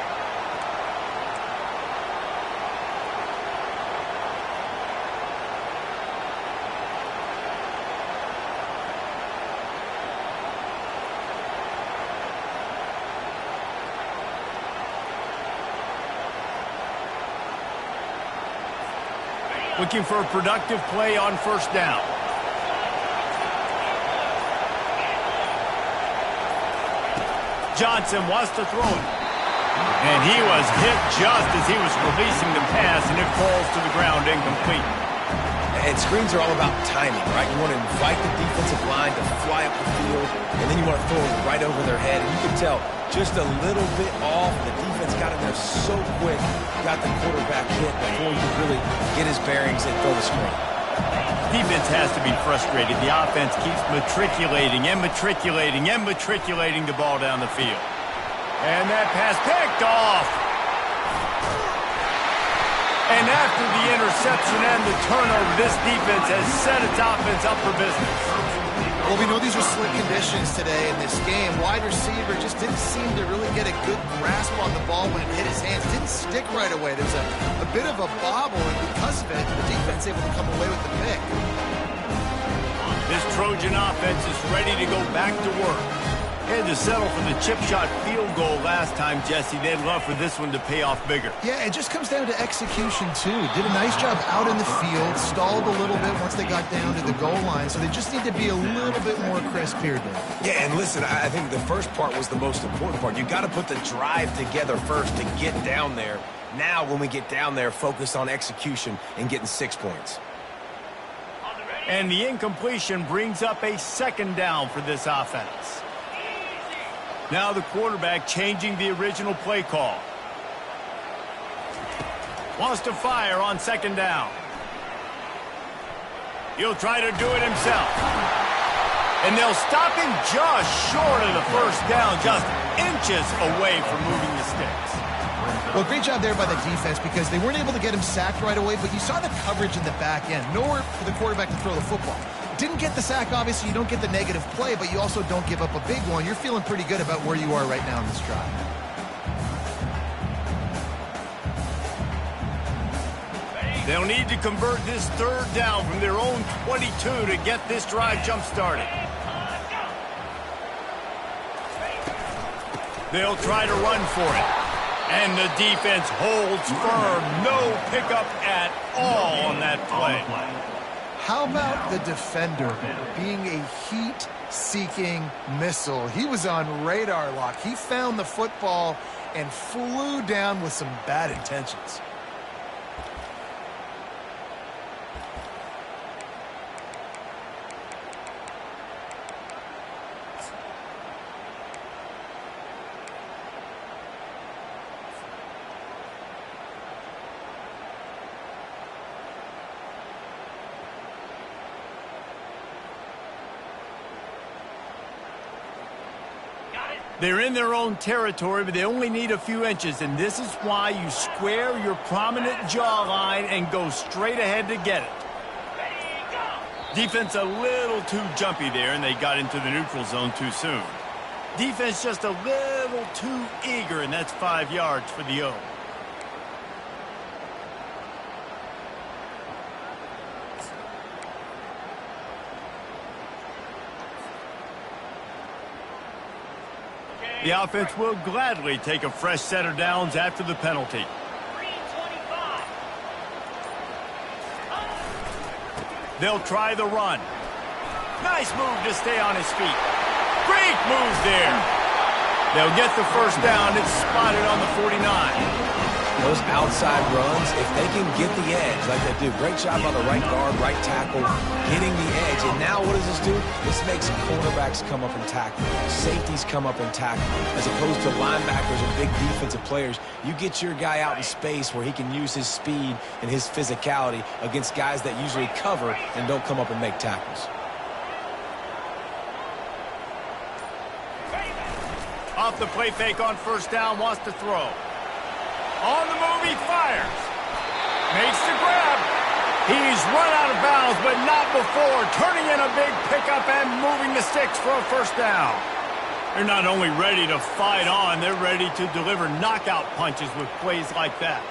Looking for a productive play on first down. Johnson wants to throw it. And he was hit just as he was releasing the pass, and it falls to the ground incomplete. And screens are all about timing, right? You want to invite the defensive line to fly up the field, and then you want to throw it right over their head. And you can tell just a little bit off. The defense got in there so quick, got the quarterback hit before he could really get his bearings and throw the screen. Defense has to be frustrated. The offense keeps matriculating and matriculating and matriculating the ball down the field. And that pass picked off. And after the interception and the turnover, this defense has set its offense up for business. Well, we know these are slick conditions today in this game. Wide receiver just didn't seem to really get a good grasp on the ball when it hit his hands. Didn't stick right away. There was a bit of a bobble, and because of it, the defense able to come away with the pick. This Trojan offense is ready to go back to work. Had to settle for the chip shot field goal last time, Jesse. They'd love for this one to pay off bigger. Yeah, it just comes down to execution, too. Did a nice job out in the field, stalled a little bit once they got down to the goal line, so they just need to be a little bit more crisp here, Dave. Yeah, and listen, I think the first part was the most important part. You got to put the drive together first to get down there. Now, when we get down there, focus on execution and getting 6 points. And the incompletion brings up a second down for this offense. Now the quarterback changing the original play call. Wants to fire on second down. He'll try to do it himself. And they'll stop him just short of the first down, just inches away from moving the sticks. Well, great job there by the defense because they weren't able to get him sacked right away, but you saw the coverage in the back end. Nowhere for the quarterback to throw the football. Didn't get the sack, obviously. You don't get the negative play, but you also don't give up a big one. You're feeling pretty good about where you are right now in this drive. They'll need to convert this third down from their own 22 to get this drive jump-started. They'll try to run for it. And the defense holds firm. No pickup at all on that play. How about the defender being a heat-seeking missile? He was on radar lock. He found the football and flew down with some bad intentions. They're in their own territory, but they only need a few inches, and this is why you square your prominent jawline and go straight ahead to get it. Defense a little too jumpy there, and they got into the neutral zone too soon. Defense just a little too eager, and that's 5 yards for the O. The offense will gladly take a fresh set of downs after the penalty. They'll try the run. Nice move to stay on his feet. Great moves there. They'll get the first down. It's spotted on the 49. Those outside runs, if they can get the edge like they do, great job by the right guard, right tackle, getting the edge. And now what does this do? This makes quarterbacks come up and tackle. Safeties come up and tackle. As opposed to linebackers and big defensive players, you get your guy out in space where he can use his speed and his physicality against guys that usually cover and don't come up and make tackles. Off the play fake on first down, wants to throw. On the move, he fires. Makes the grab. He's run out of bounds, but not before. Turning in a big pickup and moving the sticks for a first down. They're not only ready to fight on, they're ready to deliver knockout punches with plays like that.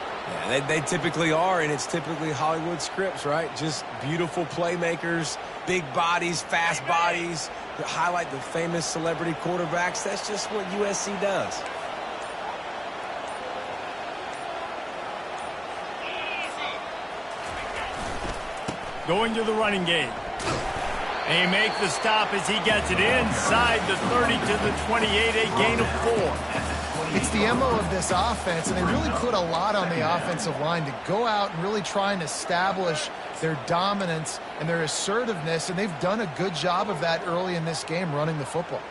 Yeah, they typically are, and it's typically Hollywood scripts, right? Just beautiful playmakers, big bodies, fast bodies, that highlight the famous celebrity quarterbacks. That's just what USC does. Going to the running game. They make the stop as he gets it inside the 30 to the 28, a gain of 4. It's the MO of this offense, and they really put a lot on the offensive line to go out and really try and establish their dominance and their assertiveness, and they've done a good job of that early in this game running the football.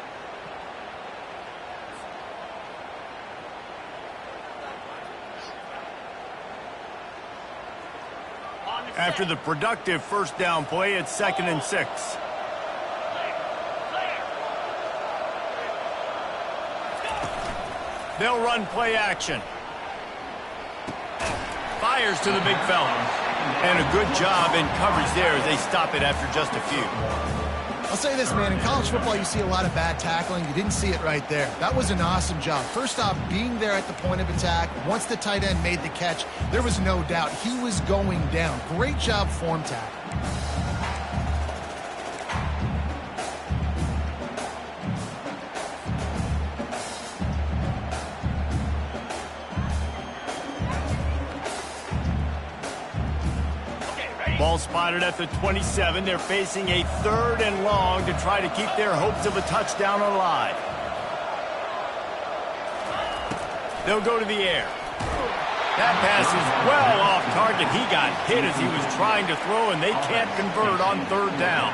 After the productive first down play, it's 2nd and 6. They'll run play action. Fires to the big fella. And a good job in coverage there as they stop it after just a few. I'll say this, man. In college football, you see a lot of bad tackling. You didn't see it right there. That was an awesome job. First off, being there at the point of attack. Once the tight end made the catch, there was no doubt he was going down. Great job form tackle. Ball spotted at the 27. They're facing a 3rd and long to try to keep their hopes of a touchdown alive. They'll go to the air. That pass is well off target. He got hit as he was trying to throw, and they can't convert on 3rd down.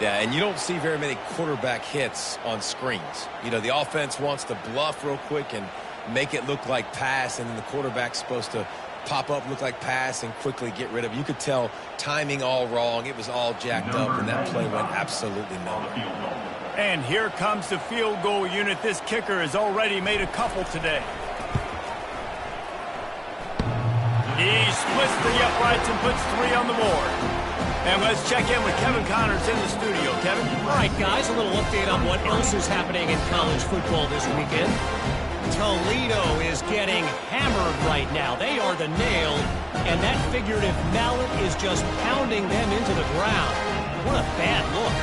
Yeah, and you don't see very many quarterback hits on screens. You know, the offense wants to bluff real quick and make it look like pass, and then the quarterback's supposed to pop up, look like pass, and quickly get rid of it. You could tell timing all wrong. It was all jacked up, and that play went absolutely nowhere. And here comes the field goal unit. This kicker has already made a couple today. He splits the uprights and puts 3 on the board. And let's check in with Kevin Connors in the studio. Kevin? All right, guys, a little update on what else is happening in college football this weekend. Toledo is getting hammered right now. They are the nail, and that figurative mallet is just pounding them into the ground. What a bad look.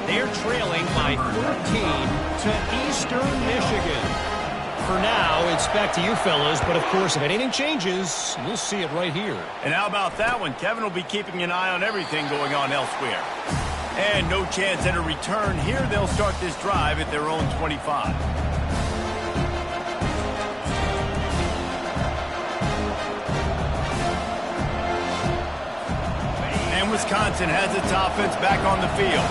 They're trailing by 14 to Eastern Michigan. For now, it's back to you fellas, but of course, if anything changes, you'll see it right here. And how about that one? Kevin will be keeping an eye on everything going on elsewhere. And no chance at a return here. They'll start this drive at their own 25. Wisconsin has its offense back on the field.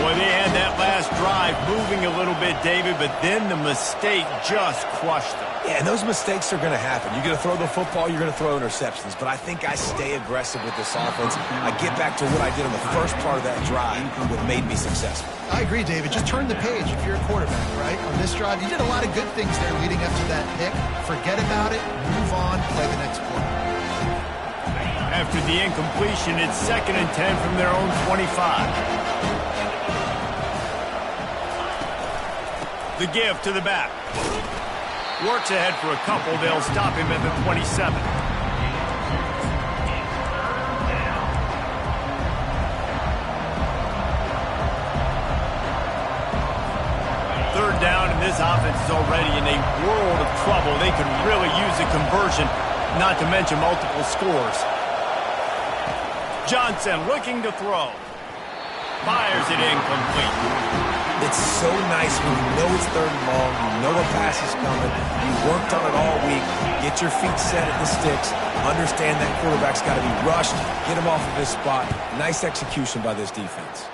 Boy, they had that last drive moving a little bit, David, but then the mistake just crushed them. Yeah, and those mistakes are going to happen. You're going to throw the football, you're going to throw interceptions, but I think I stay aggressive with this offense. I get back to what I did on the first part of that drive, what made me successful. I agree, David. Just turn the page if you're a quarterback, right? On this drive, you did a lot of good things there leading up to that pick. Forget about it, move on, play the next play. After the incompletion, it's 2nd and 10 from their own 25. The give to the back. Works ahead for a couple. They'll stop him at the 27. 3rd down, and this offense is already in a world of trouble. They could really use a conversion, not to mention multiple scores. Johnson looking to throw. Fires it incomplete. It's so nice when you know it's 3rd and long, you know a pass is coming, you worked on it all week, get your feet set at the sticks, understand that quarterback's got to be rushed, get him off of his spot. Nice execution by this defense.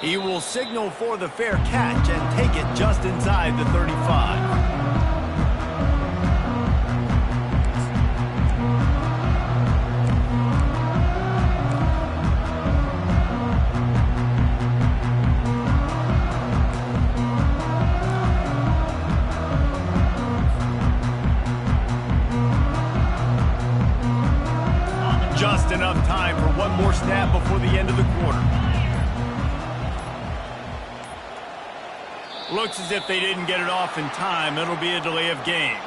He will signal for the fair catch and take it just inside the 35. Just enough time for one more snap before the end of the quarter. Looks as if they didn't get it off in time. It'll be a delay of game.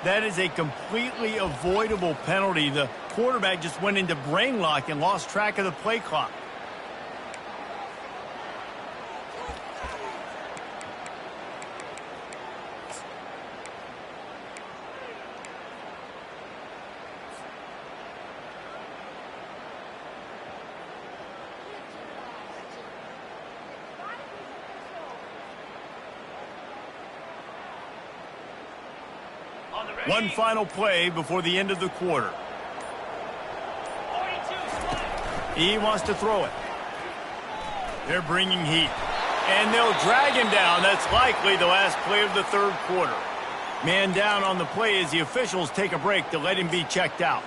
That is a completely avoidable penalty. The quarterback just went into brain lock and lost track of the play clock. One final play before the end of the quarter. He wants to throw it. They're bringing heat. And they'll drag him down. That's likely the last play of the third quarter. Man down on the play as the officials take a break to let him be checked out.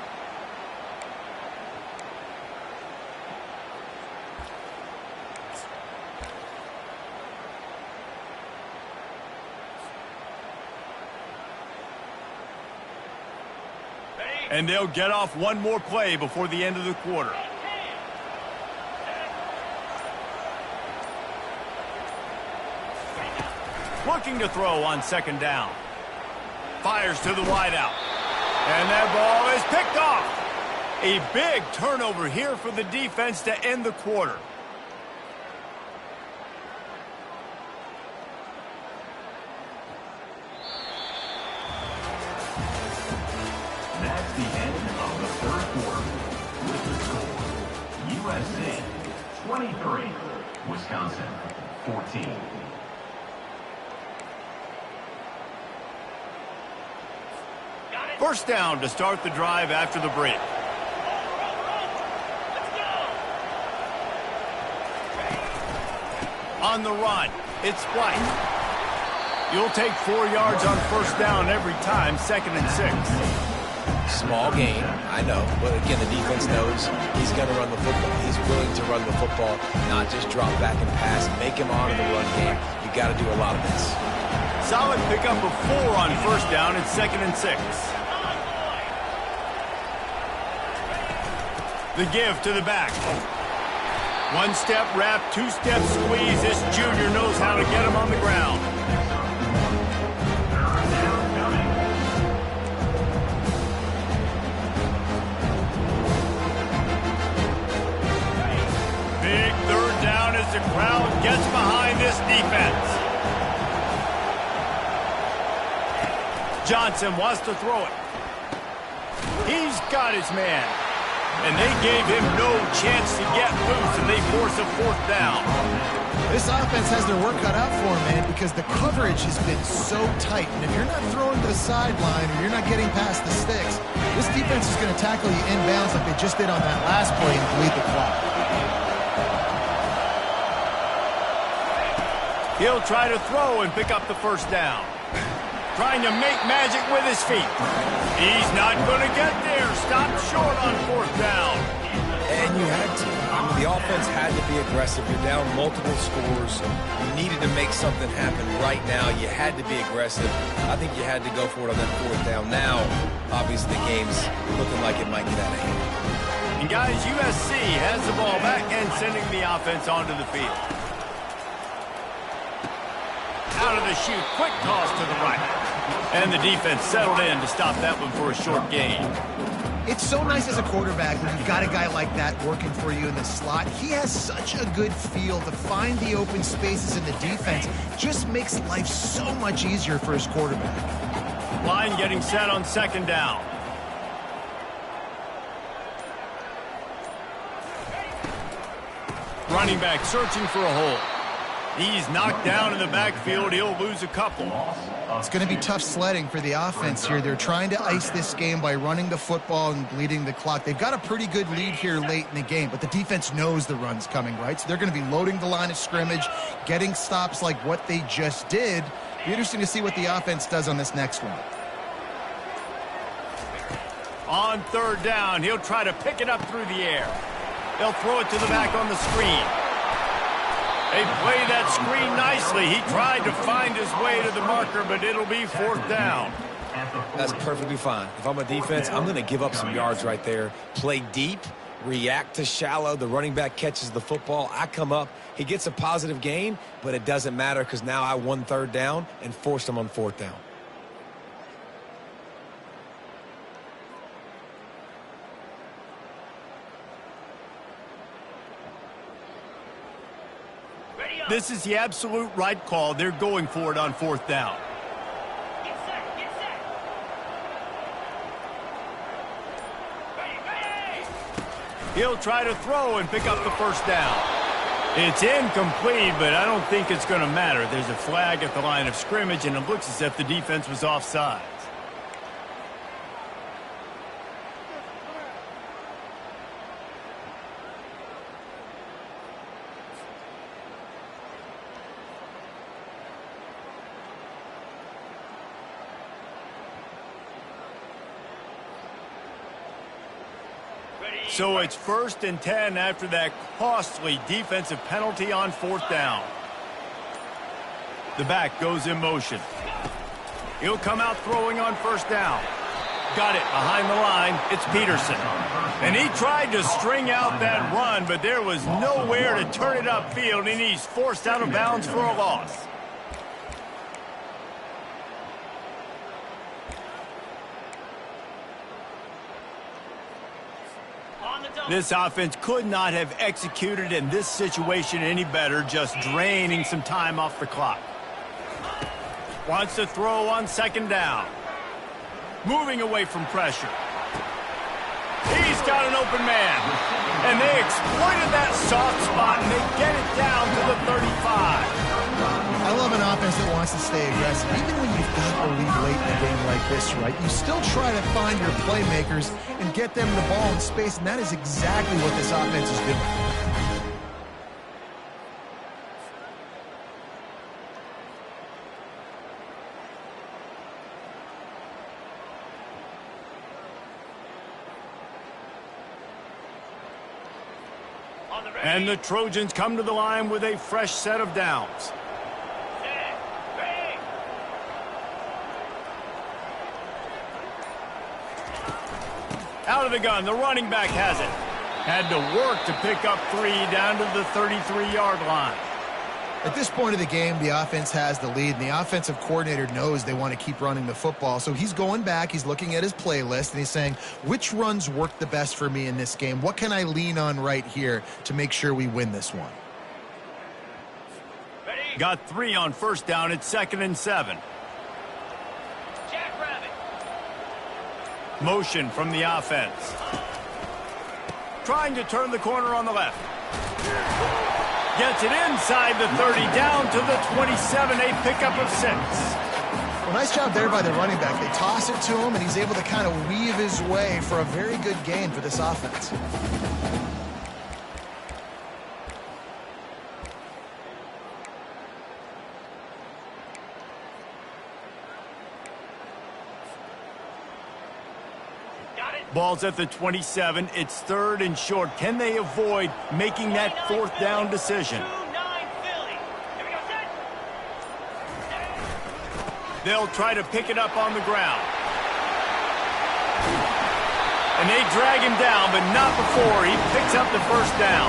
And they'll get off one more play before the end of the quarter. Looking to throw on second down. Fires to the wideout. And that ball is picked off. A big turnover here for the defense to end the quarter. That's the end of the third quarter. With the score, USC 23, Wisconsin 14. First down to start the drive after the break. On the run, it's White. You'll take 4 yards on first down every time, 2nd and 6. Small gain, I know, but again, the defense knows he's going to run the football. He's willing to run the football, not just drop back and pass, make him honor the run game. You got to do a lot of this. Solid pickup of 4 on first down. It's 2nd and 6. The give to the back. 1-step wrap, 2-step squeeze. This junior knows how to get him on the ground. Big third down as the crowd gets behind this defense. Johnson wants to throw it. He's got his man. And they gave him no chance to get loose, and they force a 4th down. This offense has their work cut out for them, man, because the coverage has been so tight. And if you're not throwing to the sideline or you're not getting past the sticks, this defense is going to tackle you inbounds like they just did on that last play and bleed the clock. He'll try to throw and pick up the first down. Trying to make magic with his feet. He's not going to get there. Stopped short on 4th down. And you had to. I mean, the offense had to be aggressive. You're down multiple scores. You needed to make something happen right now. You had to be aggressive. I think you had to go for it on that 4th down. Now, obviously, the game's looking like it might get out of hand. And guys, USC has the ball back and sending the offense onto the field. Out of the chute, quick toss to the right. And the defense settled in to stop that one for a short gain. It's so nice as a quarterback when you've got a guy like that working for you in the slot. He has such a good feel to find the open spaces in the defense. Just makes life so much easier for his quarterback. Line getting set on 2nd down. Running back searching for a hole. He's knocked down in the backfield. He'll lose a couple. It's going to be tough sledding for the offense here. They're trying to ice this game by running the football and bleeding the clock. They've got a pretty good lead here late in the game, but the defense knows the run's coming, right? So they're going to be loading the line of scrimmage, getting stops like what they just did. Be interesting to see what the offense does on this next one. On 3rd down, he'll try to pick it up through the air. They'll throw it to the back on the screen. They play that screen nicely. He tried to find his way to the marker, but it'll be 4th down. That's perfectly fine. If I'm a defense, I'm going to give up some yards right there. Play deep, react to shallow. The running back catches the football. I come up. He gets a positive gain, but it doesn't matter because now I won 3rd down and forced him on 4th down. This is the absolute right call. They're going for it on 4th down. Get set, get set. Ready. He'll try to throw and pick up the first down. It's incomplete, but I don't think it's going to matter. There's a flag at the line of scrimmage, and it looks as if the defense was offsides. So it's 1st and 10 after that costly defensive penalty on 4th down. The back goes in motion. He'll come out throwing on 1st down. Got it behind the line. It's Peterson. And he tried to string out that run, but there was nowhere to turn it upfield, and he's forced out of bounds for a loss. This offense could not have executed in this situation any better, just draining some time off the clock. Wants to throw on 2nd down. Moving away from pressure. He's got an open man. And they exploited that soft spot, and they get it down to the 35. I love an offense that wants to stay aggressive. Even when you've got a lead late in a game like this, right, you still try to find your playmakers and get them the ball in space, and that is exactly what this offense is doing. And the Trojans come to the line with a fresh set of downs. Out of the gun, the running back has it. Had to work to pick up 3 down to the 33-yard line. At this point of the game, the offense has the lead, and the offensive coordinator knows they want to keep running the football. So he's going back, he's looking at his playlist, and he's saying, which runs work the best for me in this game? What can I lean on right here to make sure we win this one? Got 3 on 1st down. It's 2nd and 7. Motion from the offense. Trying to turn the corner on the left. Gets it inside the 30, down to the 27, a pickup of 6. Well, nice job there by the running back. They toss it to him, and he's able to kind of weave his way for a very good gain for this offense. Ball's at the 27. It's 3rd and short. Can they avoid making that 4th down decision? They'll try to pick it up on the ground. And they drag him down, but not before he picks up the 1st down.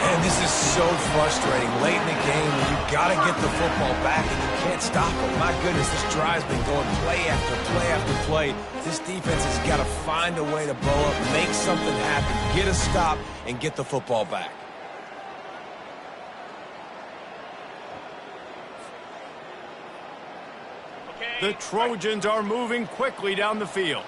And this is so frustrating late in the game when you've got to get the football back and you can't stop it. My goodness, this drive's been going play after play after play. This defense has got to find a way to blow up, make something happen, get a stop, and get the football back. The Trojans are moving quickly down the field.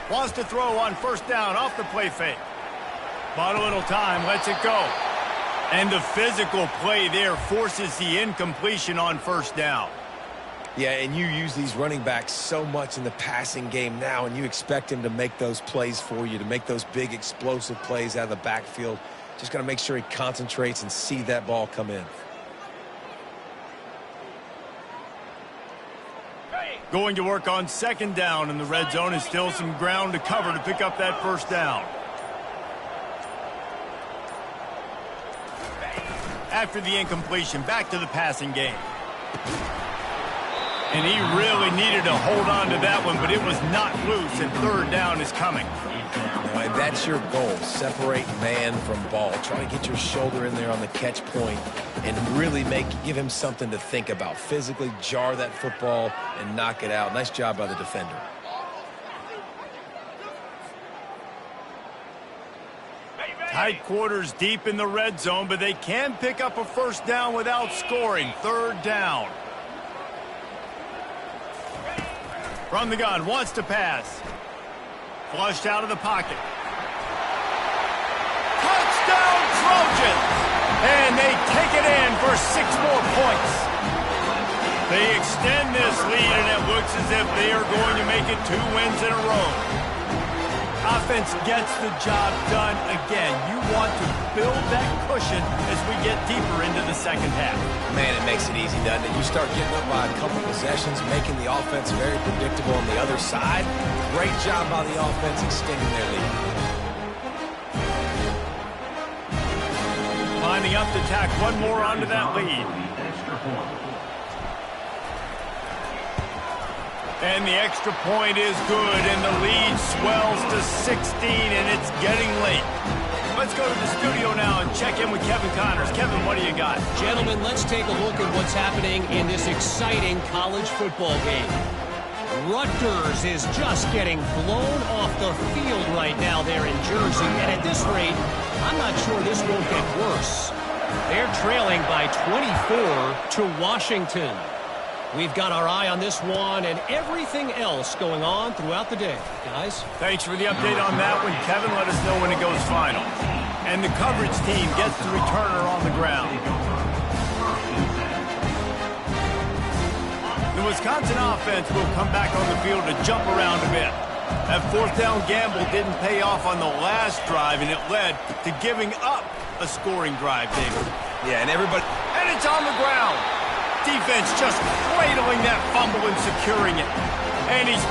Wants to throw on 1st down off the play fake. Bought a little time, lets it go. And the physical play there forces the incompletion on 1st down. Yeah, and you use these running backs so much in the passing game now, and you expect him to make those plays for you, to make those big explosive plays out of the backfield. Just got to make sure he concentrates and see that ball come in. Going to work on 2nd down, and the red zone is still some ground to cover to pick up that 1st down. After the incompletion, back to the passing game. And he really needed to hold on to that one, but it was not loose, and 3rd down is coming. And that's your goal, separate man from ball. Try to get your shoulder in there on the catch point and really give him something to think about. Physically jar that football and knock it out. Nice job by the defender. Tight quarters deep in the red zone, but they can pick up a 1st down without scoring. 3rd down. From the gun, wants to pass. Flushed out of the pocket. Touchdown Trojans! And they take it in for 6 more points. They extend this lead, and it looks as if they are going to make it 2 wins in a row. offense gets the job done again. You want to build that cushion as we get deeper into the second half. Man, it makes it easy, doesn't it? You start getting up by a couple possessions, making the offense very predictable on the other side. Great job by the offense extending their lead. Lining up to tack one more onto that lead. And the extra point is good, and the lead swells to 16, and it's getting late. Let's go to the studio now and check in with Kevin Connors. Kevin, what do you got? Gentlemen, let's take a look at what's happening in this exciting college football game. Rutgers is just getting blown off the field right now there in Jersey, and at this rate, I'm not sure this won't get worse. They're trailing by 24 to Washington. We've got our eye on this one and everything else going on throughout the day. Guys? Thanks for the update on that one, Kevin. Let us know when it goes final. And the coverage team gets the returner on the ground. The Wisconsin offense will come back on the field to jump around a bit. That fourth down gamble didn't pay off on the last drive, and it led to giving up a scoring drive, David. Yeah, and everybody... And it's on the ground. Defense just cradling that fumble and securing it. And he's...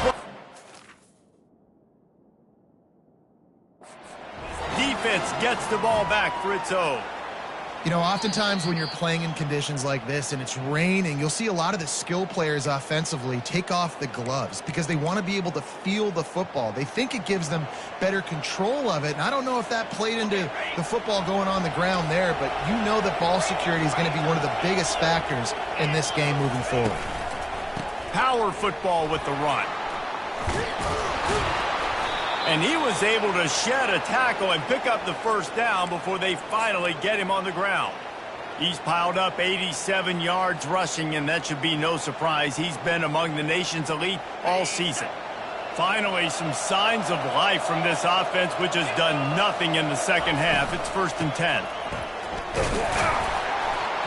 Defense gets the ball back for its own. You know, oftentimes when you're playing in conditions like this and it's raining, you'll see a lot of the skill players offensively take off the gloves because they want to be able to feel the football. They think it gives them better control of it, and I don't know if that played into the football going on the ground there, but you know that ball security is going to be one of the biggest factors in this game moving forward. Power football with the run. And he was able to shed a tackle and pick up the first down before they finally get him on the ground. He's piled up 87 yards rushing, and that should be no surprise. He's been among the nation's elite all season. Finally, some signs of life from this offense, which has done nothing in the second half. It's 1st and 10.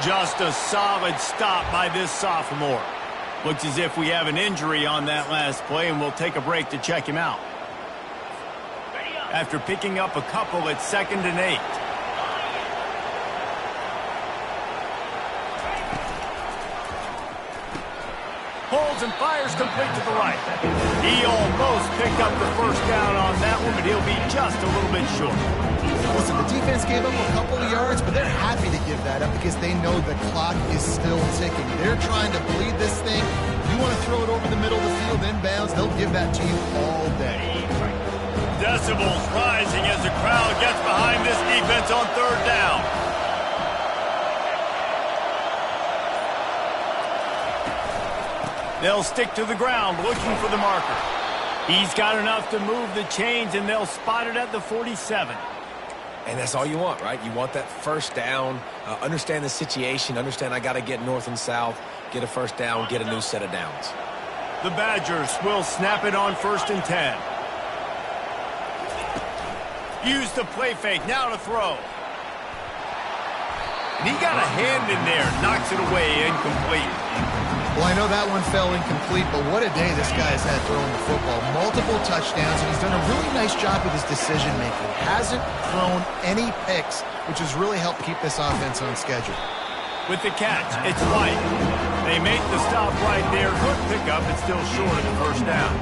Just a solid stop by this sophomore. Looks as if we have an injury on that last play, and we'll take a break to check him out. After picking up a couple at 2nd and 8. Holds and fires complete to the right. He almost picked up the first down on that one, but he'll be just a little bit short. Listen, the defense gave up a couple of yards, but they're happy to give that up because they know the clock is still ticking. They're trying to bleed this thing. You want to throw it over the middle of the field inbounds, they'll give that to you all day. Decibels rising as the crowd gets behind this defense on 3rd down. They'll stick to the ground looking for the marker. He's got enough to move the chains, and they'll spot it at the 47. And that's all you want, right? You want that first down, understand the situation, understand I got to get north and south, get a first down, get a new set of downs. The Badgers will snap it on 1st and 10. Use the play fake, now to throw. And he got a hand in there, knocks it away, incomplete. Well, I know that one fell incomplete, but what a day this guy has had throwing the football. Multiple touchdowns, and he's done a really nice job with his decision-making. Hasn't thrown any picks, which has really helped keep this offense on schedule. With the catch, it's White. They make the stop right there. Good pickup, it's still short of the first down.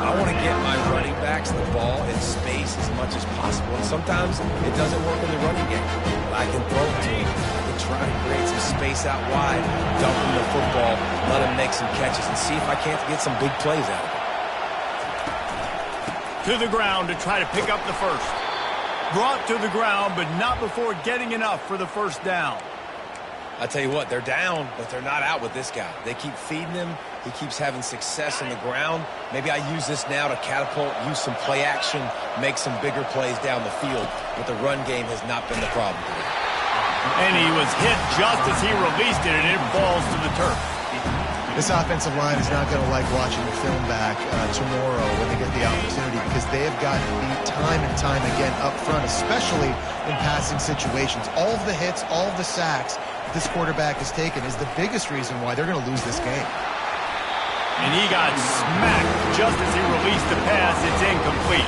I want to get my running backs the ball in space as much as possible. And sometimes it doesn't work in the running game. But I can throw it to him. I can try to create some space out wide, dump him the football, let him make some catches, and see if I can't get some big plays out of it. To the ground to try to pick up the first. Brought to the ground, but not before getting enough for the first down. I tell you what, they're down, but they're not out with this guy. They keep feeding him. He keeps having success on the ground. Maybe I use this now to catapult, use some play action, make some bigger plays down the field. But the run game has not been the problem today. And he was hit just as he released it, and it falls to the turf. This offensive line is not going to like watching the film back tomorrow when they get the opportunity because they have gotten beat time and time again up front, especially in passing situations. All of the hits, all of the sacks this quarterback has taken is the biggest reason why they're going to lose this game. And he got smacked just as he released the pass. It's incomplete.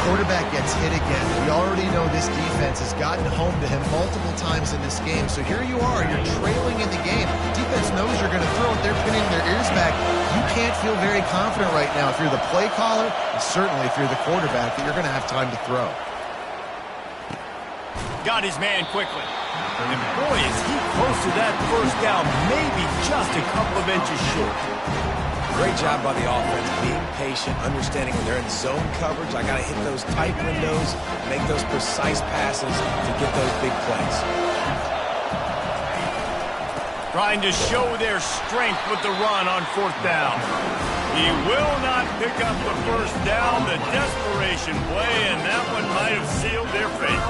quarterback gets hit again. We already know this defense has gotten home to him multiple times in this game. So here you are, you're trailing in the game. Defense knows you're going to throw it. They're pinning their ears back. You can't feel very confident right now if you're the play caller, and certainly if you're the quarterback, that you're going to have time to throw. Got his man quickly. And boy, is he close to that first down, maybe just a couple of inches short. Great job by the offense, being patient, understanding when they're in zone coverage, I got to hit those tight windows, make those precise passes to get those big plays. Trying to show their strength with the run on 4th down. He will not pick up the first down. The desperation play, and that one might have sealed their fate.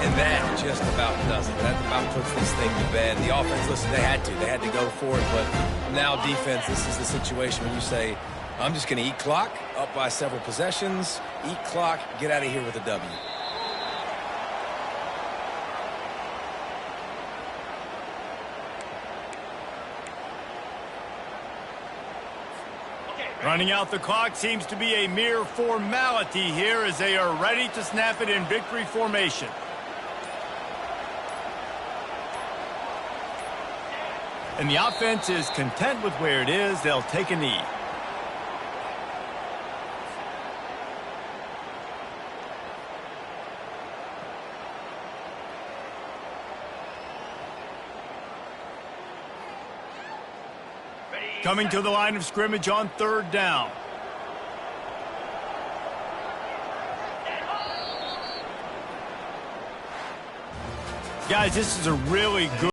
And that just about does it. That about puts this thing to bed. The offense, listen, they had to go for it, but now defense, this is the situation when you say, I'm just going to eat clock, up by several possessions, eat clock, get out of here with a W. Running out the clock seems to be a mere formality here as they are ready to snap it in victory formation. And the offense is content with where it is. They'll take a knee. Coming to the line of scrimmage on 3rd down. Guys, this is a really good